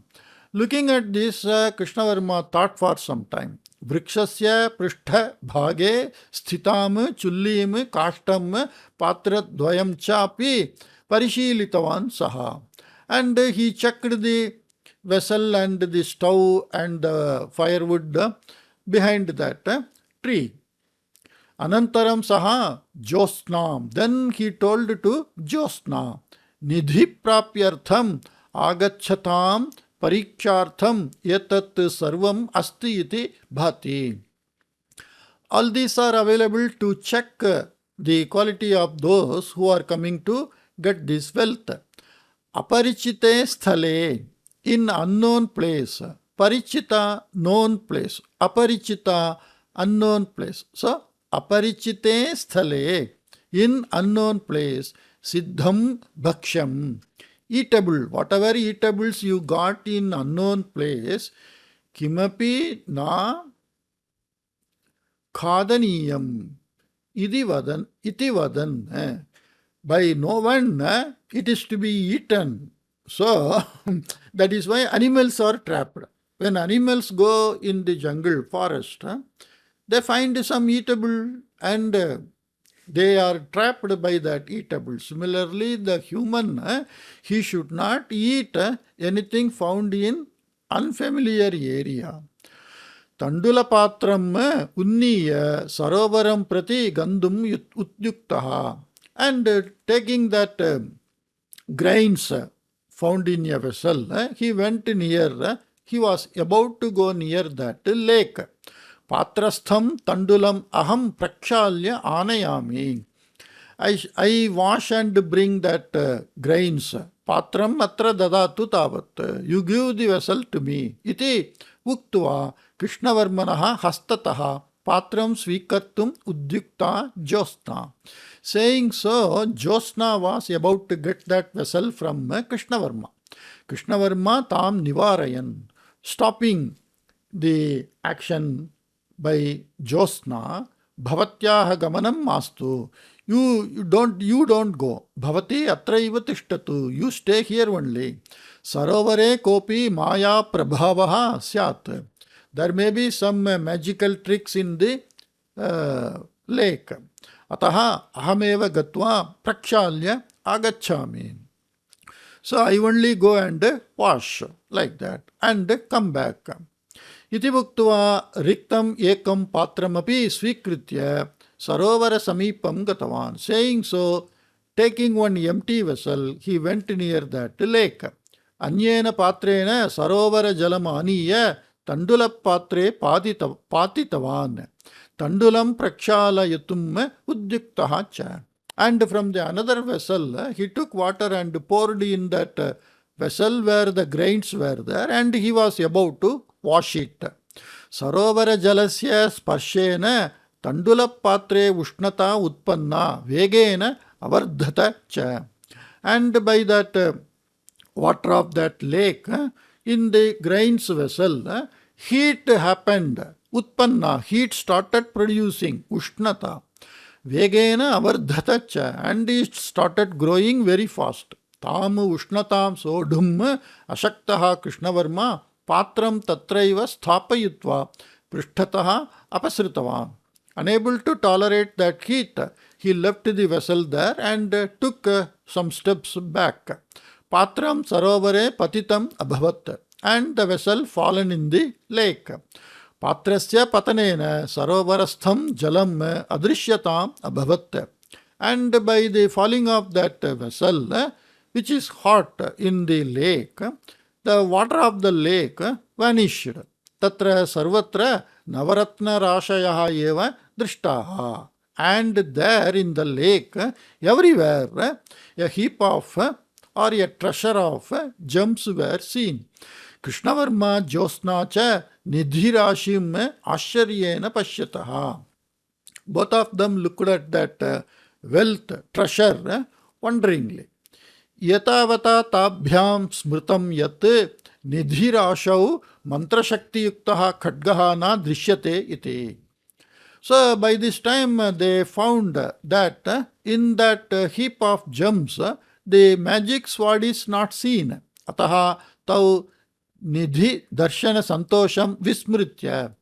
Looking at this, Krishnavarma thought for some time. Vrikshasya prishtha bhage sthitam chullim kashtam patradvayam chapi parishilitavan saha. And he checked the vessel and the stove and the firewood behind that tree. Anantaram saha Josnam. Then he told to Josna, Nidhi prapyartham agachatam Pariikshaartham etat sarvam asti iti bhati. All these are available to check the quality of those who are coming to get this wealth. Aparichite sthale, in unknown place. Parichita, known place. Aparichita, unknown place. So, aparichite sthale, in unknown place. Siddham bhaksham. Eatable, whatever eatables you got in unknown place, kimapi na khadaniyam iti vadan. By no one it is to be eaten. So, that is why animals are trapped. When animals go in the jungle, forest, they find some eatable and they are trapped by that eatable. Similarly, the human, he should not eat anything found in unfamiliar area. Tandula patram unniya sarovaram prati gandum utyuktaha. And taking that grains found in a vessel, he went near, he was about to go near that lake. Patrastham tandulam aham prakshalya anayami. I wash and bring that grains. Patram atra dadatu tavat. You give the vessel to me. Iti uktva Krishnavarmanaha hastataha patram svikartum udyukta Josna. Saying so, Josna was about to get that vessel from Krishnavarma. Krishnavarma tam nivarayan, stopping the action by Josna, bhavatyaha gamanam mastu. You don't go. Bhavati atraiva tishtatu. You stay here only. Sarovare kopi maya prabhavaha syat. There may be some magical tricks in the lake. Ataha ahameva gatva prakshalya agachami. So I only go and wash like that and come back. Iti bhuktva riktam ekam patramapi svikritya sarovara samipam gatavan. Saying so, taking one empty vessel, he went near that lake. Anyena patrena sarovara jalam aniya tandula patre patitavan. Tandulam prakshalayatum udyuktaha cha. And from the another vessel, he took water and poured in that vessel where the grains were there, and he was about to wash it. Sarovara jalasya sparshena tandula patre ushnata utpanna vegena avardhata cha. And by that water of that lake, in the grains vessel, heat happened. Utpanna, heat started producing. Ushnata. Vegena avardhata cha. And it started growing very fast. Tam ushnatam sodhum ashaktaha Krishnavarma patram tatraiva sthapayitva prishtataha apasritavan. Unable to tolerate that heat, he left the vessel there and took some steps back. Patram sarovare patitam abhavat. And the vessel fallen in the lake. Patrasya patanena sarovarastham jalam adrishyatam abhavat. and by the falling of that vessel, which is hot in the lake, the water of the lake vanished. Tatra sarvatra navaratna rashayah eva drishtaha. And there in the lake, everywhere, a heap of or a treasure of gems were seen. Krishnavarma Josna cha nidhirashim asharyena pashyataha. Both of them looked at that wealth, treasure, wonderingly. Yatavata tabhyam smritam yat nidhirashau mantrashaktiyuktaha khadgaha na drishyate iti. So by this time they found that in that heap of gems the magic sword is not seen. Ataha tau nidhi darshana santosham vismritya.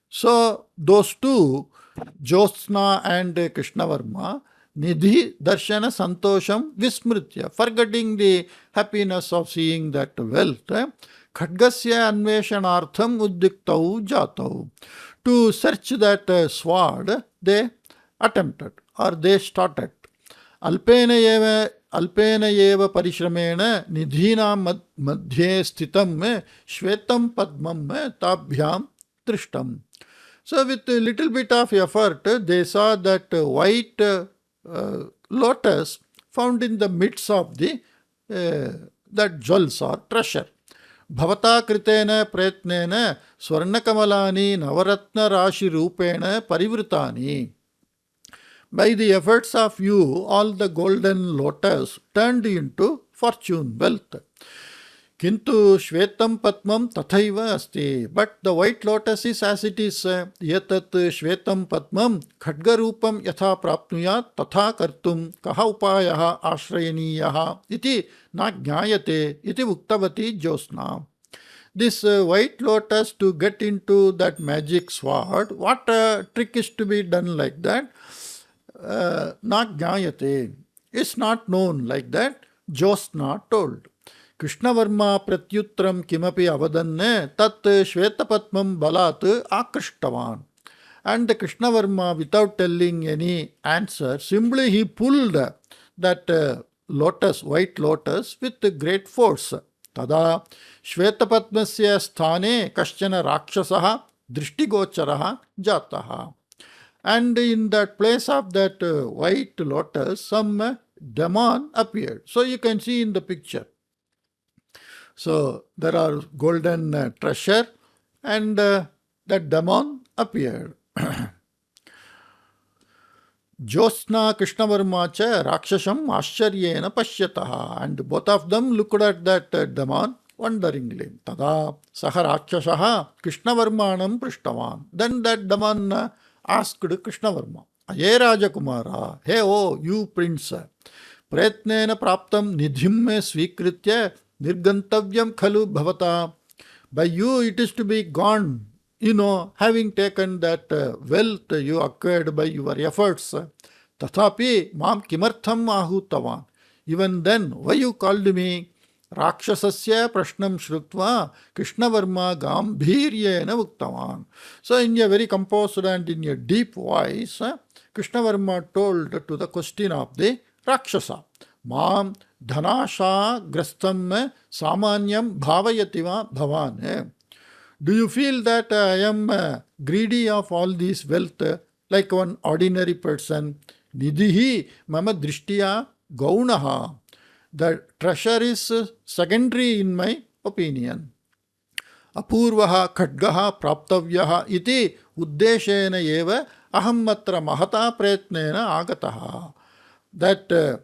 So those two, Jyotsna and Krishnavarma, nidhi darshana santosham vismritya, forgetting the happiness of seeing that wealth, khadgasya anveshanartham uddiktau jatau. To search that sword, they attempted or they started. Alpena eva parishramena nidhina madhye sthitam shvetam padmam tabhyam trishtam. So with a little bit of effort, they saw that white lotus found in the midst of the that jewels or treasure. Bhavata kritena pretnena swarnakamalani navaratna rashi rupena parivritani. By the efforts of you, all the golden lotus turned into fortune, wealth. Kintu shvetam patmam tathaiva asti. But the white lotus is as it is. Yatat shvetam patmam khadgarupam yatha prapnuyat tatha kartum kaha upayaha ashrayaniyaha iti na jnayate iti uktavati Josna. This white lotus to get into that magic sword, what trick is to be done like that? Na jnayate. It's not known like that. Josna told. Krishnavarma pratyutram kimapi avadanne tat shvetapatmam balat akrishtavan. And the Krishnavarma, without telling any answer, simply he pulled that lotus, white lotus, with great force. Tada shvetapatmasya sthane kaschana rakshasaha drishtigocharaha jataha. And in that place of that white lotus, some demon appeared. So you can see in the picture. So there are golden treasure and that demon appeared. Josna Krishnavarma cha Rakshasam Ascharyena Pashyataha. And both of them looked at that demon wonderingly. Tada Saha Rakshasaha Krishnavarmanam Prishtavan. Then that demon asked Krishnavarma, Aye Rajakumara, hey oh, you prince, Pretnena Praptam Nidhim me Svikritya Nirgantavyam Khalu Bhavata. By you it is to be gone. Having taken that wealth you acquired by your efforts, tathapi mam kimartham ahutavan. Even then, why you called me? Rakshasasya prashnam shrutva Krishnavarma gambhiryena uktavan. So in a very composed and in a deep voice, Krishnavarma told to the question of the Rakshasa, Mam dhanasha grastam samanyam bhavayativa bhavan. Do you feel that I am greedy of all this wealth like one ordinary person? Nidhihi mama drishtiya gaunaha. The treasure is secondary in my opinion. Apurvaha khadgaha praptavyaha iti uddeshena eva ahammatra mahata pretnena agataha. That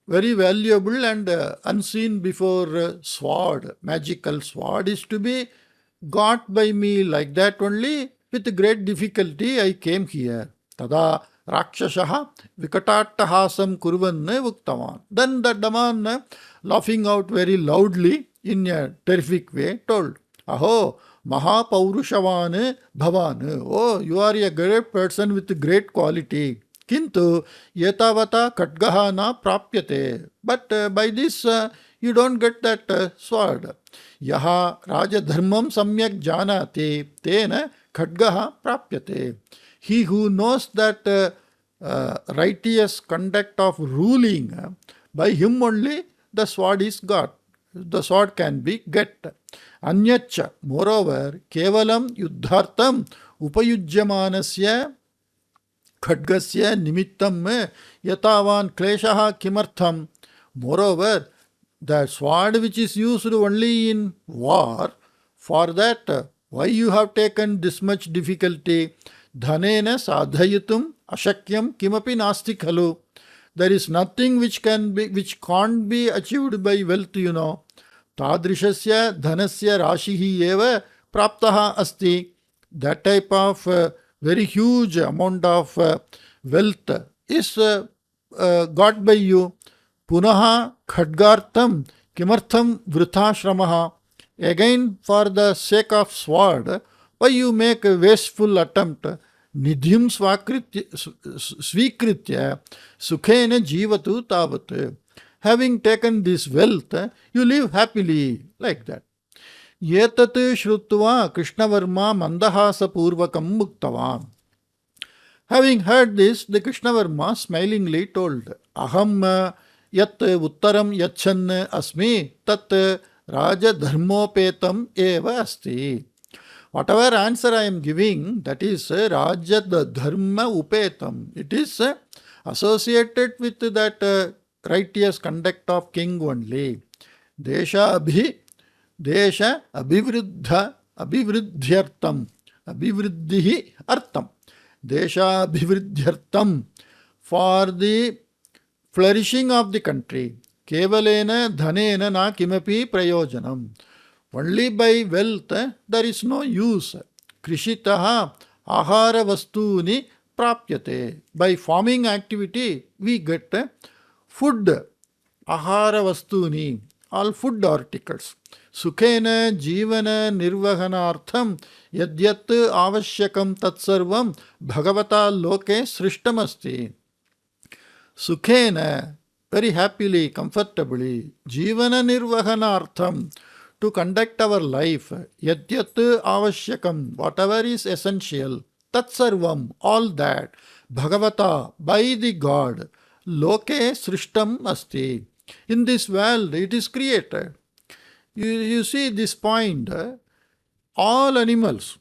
very valuable and unseen before sword, magical sword, is to be got by me like that only. With great difficulty I came here. Tada Rakshashaha vikatattahasam kurvanne uktavan. Then the demon, laughing out very loudly in a terrific way, told, Aho mahapaurushavane bhavane. Oh, you are a great person with great quality. Kintu yetavata khadgaha na prapyate. But by this you don't get that sword. Yaha rajadharmam samyak janati tena khadgaha prapyate. He who knows that righteous conduct of ruling, by him only the sword is got. The sword can be get. Anyacha, moreover, kevalam yuddhartam upayujyamanasya khadgasya nimittam yatavan kleshaha kimartham. Moreover, the sword which is used only in war, for that, why you have taken this much difficulty? Dhanena sadhayitum ashakyam kimapi nasti khalu. There is nothing which can't be achieved by wealth, Tadrishasya dhanasya rashihi eva praptaha asti. That type of very huge amount of wealth is got by you. Punaha khadgartam kimartham vrithashramaha. Again, for the sake of sword, why you make a wasteful attempt? Nidhyam svikritya sukhena jivatu tavat. Having taken this wealth, you live happily, like that. Yetat shrutva Krishnavarma mandahasa purvakam muktavan. Having heard this, the Krishnavarma smilingly told, Aham yat uttaram yachan asmi tat raja dharmopetam eva asti. Whatever answer I am giving, that is raja dharma upetam. It is associated with that righteous conduct of king only. Desha abhivriddhyartam. Abhivriddhi artam. Desha abhivriddhyartam. For the flourishing of the country. Kevalena dhanena na kimapi prayojanam. Only by wealth there is no use. Krishitaha ahara vastuni prapyate. By farming activity we get food. Ahara vastuni, all food articles. Sukhena jivana nirvahanartham yadyat avashyakam tatsarvam bhagavata loke srishtamasti. Sukhena, very happily, comfortably, jivana nirvahanartham, to conduct our life, yadyat avashyakam, whatever is essential, tatsarvam, all that, bhagavata, by the God, loke srishtam asti. In this world, it is created. You see this point, all animals,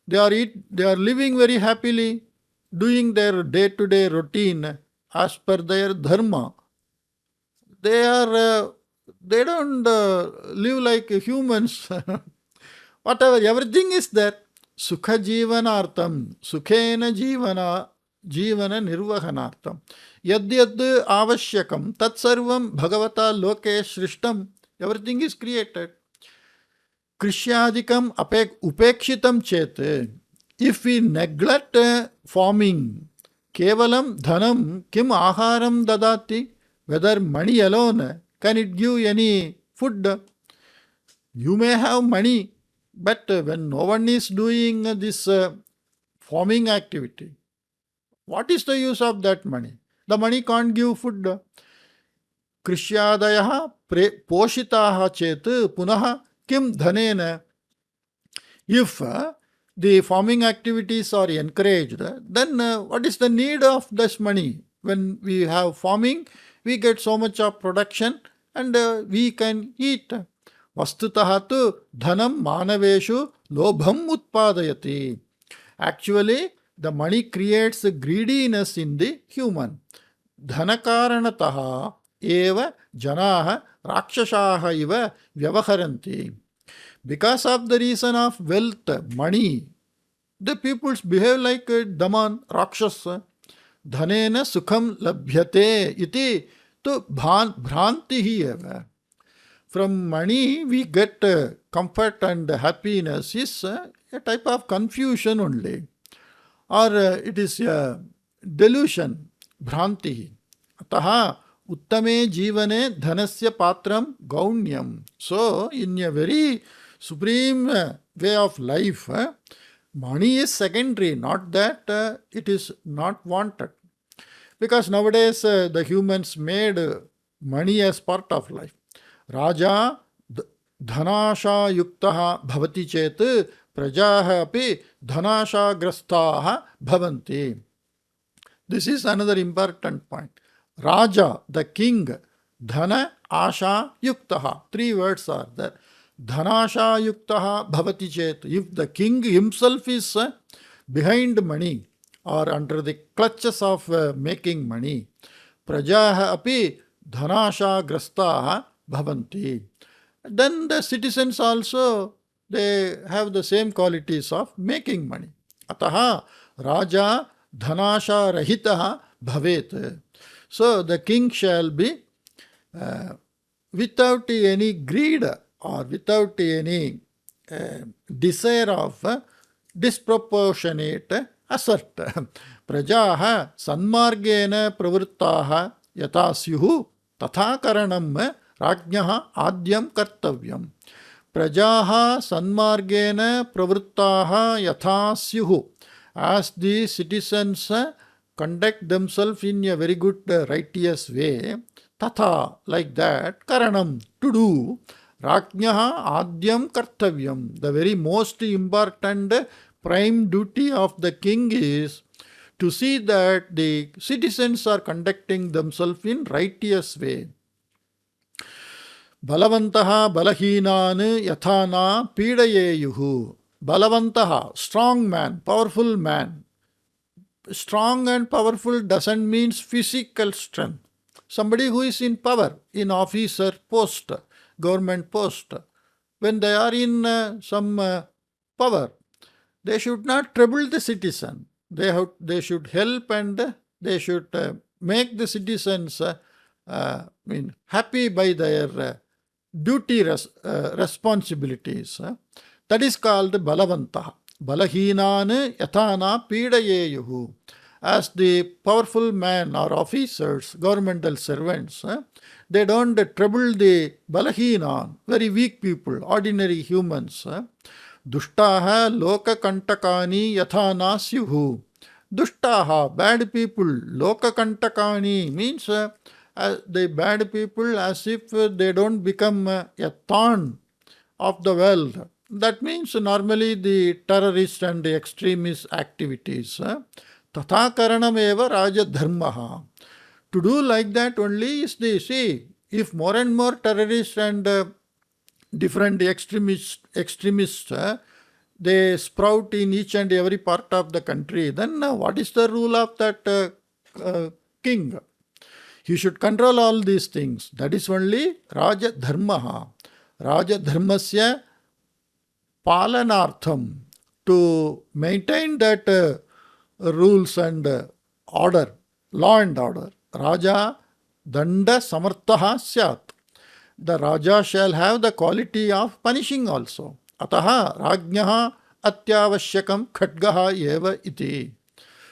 they are living very happily, doing their day-to-day routine as per their dharma. They don't live like humans. Whatever, everything is there. Sukha jivanartham, sukhena jivana nirvahanartham. Yadyad avashyakam, tatsarvam bhagavata loke shrishtam. Everything is created. Krishyadikam upekshitam chet. If we neglect farming, kevalam dhanam kim aharam dadati. Whether money alone, can it give any food? You may have money, but when no one is doing this farming activity, what is the use of that money? The money can't give food. Krishyadayaha poshitaha chet punaha kim dhanena. If the farming activities are encouraged, then what is the need of this money? When we have farming, we get so much of production and we can eat. Vastutaha tu dhanam manaveshu lobham utpadayati. Actually, the money creates greediness in the human. Dhanakaranataha eva janaha rakshashaha iva vyavaharanti. Because of the reason of wealth, money, the peoples behave like daman, rakshasa. Dhanena sukham labhyate iti to bhranti eva. From money we get comfort and happiness is a type of confusion only. Or it is a delusion, bhranti. Ataha uttame jivane dhanasya patram gaunyam. So, in a very supreme way of life, money is secondary, not that it is not wanted. Because nowadays the humans made money as part of life. Raja dhanasha yuktaha bhavati chet prajaha api dhanasha grastaha bhavanti. This is another important point. Raja, the king, dhana asha yuktaha. Three words are there. Dhanasha yuktaha bhavati chet. If the king himself is behind money or under the clutches of making money, prajaha api dhanasha grastaha bhavanti. Then the citizens also, they have the same qualities of making money. Ataha raja dhanasha rahitaha bhavet. So the king shall be without any greed or without any desire of disproportionate assert. Prajaha sanmargena pravrittaha yata syuhu tatha karanam rajnyaha adyam kartavyam. Prajaha sanmargena pravrittaha yatha syuhu. As the citizens conduct themselves in a very good righteous way, tatha, like that, karanam, to do, rajnyaha adyam kartavyam. The very most important prime duty of the king is to see that the citizens are conducting themselves in righteous way. Balavantaha balahinaan yathana pidayeyuhu. Balavantaha, strong man, powerful man. Strong and powerful doesn't mean physical strength. Somebody who is in power, in officer post, government post, when they are in some power, they should not trouble the citizen. They should help and they should make the citizens happy by their duty responsibilities. That is called balavanta. Balahinaan yathana pidayeyuhu. As the powerful men or officers, governmental servants, they don't trouble the balahinan, very weak people, ordinary humans. Dushtaha loka kantakani yathana syuhu. Dushtaha, bad people, loka kantakani means the bad people as if they don't become a thorn of the world. That means normally the terrorist and the extremist activities. Tatha karanam eva raja dharmaha. To do like that only is the, see, if more and more terrorists and different extremists they sprout in each and every part of the country, then what is the rule of that king? He should control all these things. That is only raja dharmaha. Raja dharmasya palanartham, to maintain that rules and order, law and order. Raja danda samarthaha syat. The Raja shall have the quality of punishing also. Ataha rajnyaha atyavashyakam khadgaha eva iti.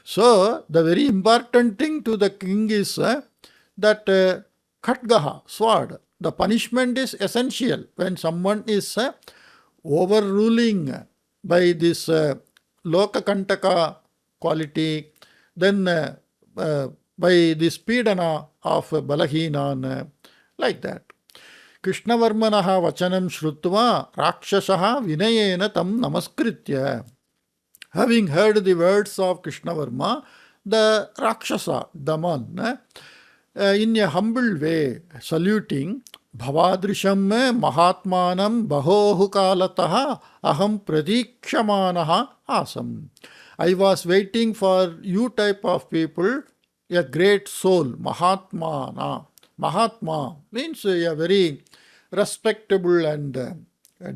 So, the very important thing to the king is that khadgaha, sword. The punishment is essential when someone is overruling by this lokakantaka quality, then by this pidana of balahinan, like that. Krishnavarmanaha vachanam shrutva rakshasaha vinayena tam namaskritya. Having heard the words of Krishnavarma, the Rakshasa, Daman, in a humble way, saluting, Bhavadrisham Mahatmanam Bahohu Kalataha Aham Pradikshamaanaha Asam. I was waiting for you type of people, a great soul, Mahatmana. Mahatma means a very respectable and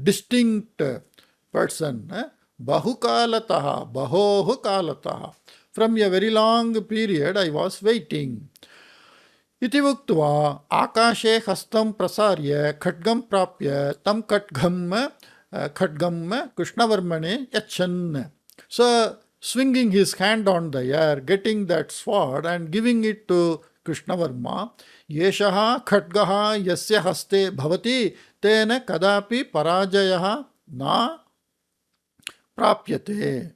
distinct person. Bahukalataha, Bahohu Kalataha. From a very long period I was waiting. Iti uktva akashe hastam prasarya khadgam prapya tam khadgam Krishnavarmane yachan. So, swinging his hand on the air, getting that sword and giving it to Krishnavarma, yeshaha khadgaha yasya haste bhavati tena kadapi parajayaha na prapyate.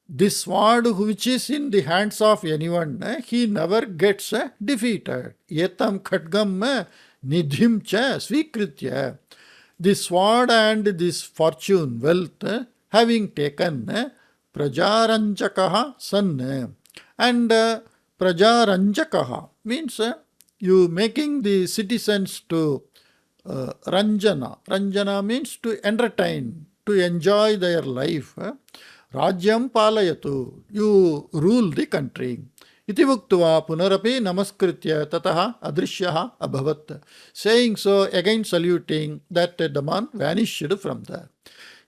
This sword which is in the hands of anyone, he never gets defeated. Yetam khadgam nidhim cha svikritya. This sword and this fortune, wealth, having taken prajaranjakaha san, And Prajaranjakaha means you making the citizens to Ranjana. Ranjana means to entertain, to enjoy their life. Rajyam palayatu, you rule the country. Iti uktva punarapi namaskritya tataha adrishyah abhavat. Saying so, again saluting, that the man vanished from there.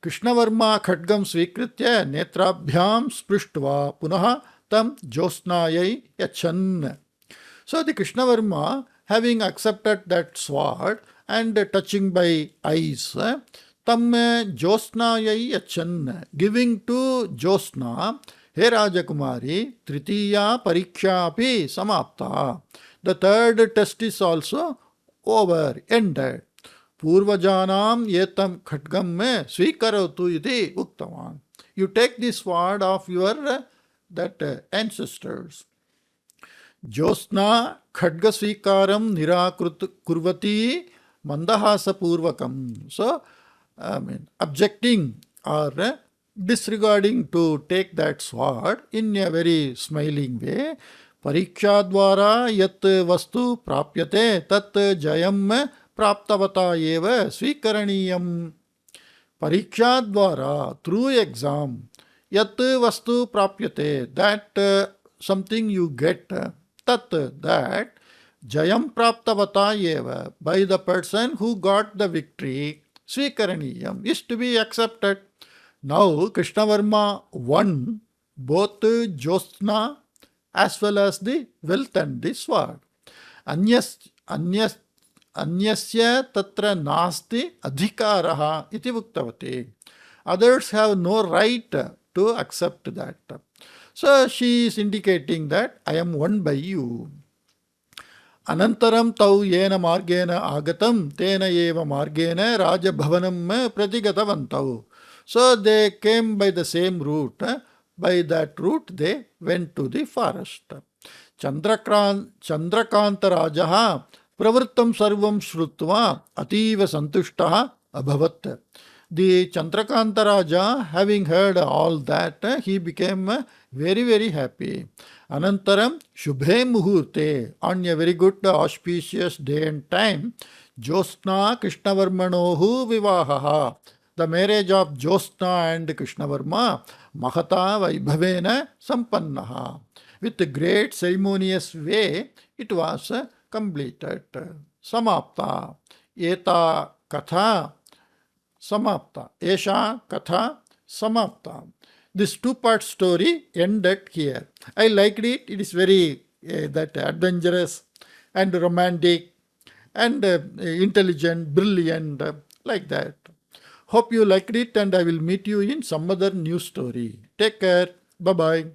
Krishnavarma khadgam svikritya netrabhyam sprishtva punaha tam josnayai yachan. So the Krishnavarma, having accepted that sword and touching by eyes, tam josnayai yachan, giving to Josna, He Rajakumari, Tritiya Pariikshaah api samapta. The third test is also over, ended. Purvajanam yetam khatgam me svikaratu iti uktavan. You take the sword of your ancestors. Josna khadgasvikaram nirakrit kurvati mandahasa purvakam. So, objecting or disregarding to take that sword in a very smiling way. Pariksha dvara yat vastu prapyate tat jayam praptavata eva swikaraniyam. Pariksha dvara, through exam, yat vastu prapyate, that something you get, tat, that jayam praptavata eva, by the person who got the victory, swikaraniyam, is to be accepted. Now Krishnavarma won both Josna as well as the wealth and the sword. Anyasya tatra nasti adhikaraha iti uktavati. Others have no right to accept that. So she is indicating that I am won by you. Anantaram tau yena margena agatam tena eva margena rajabhavanam pratigatavantav. So they came by the same route. By that route they went to the forest. Chandrakanta Rajaha pravrittam sarvam shrutva ativa santushtaha abhavat. The Chandrakanta Raja, having heard all that, he became very, very happy. Anantaram Shubhe Muhurte, on a very good auspicious day and time, Josna Krishnavarmanohu Vivahaha. The marriage of Josna and Krishnavarma, Mahata Vaibhavena Sampannaha. With a great ceremonious way, it was completed. Samapta. Eta Katha Samapta. Esha Katha Samapta. This two-part story ended here. I liked it. It is very adventurous and romantic and intelligent, brilliant, like that. Hope you liked it, and I will meet you in some other new story. Take care. Bye-bye.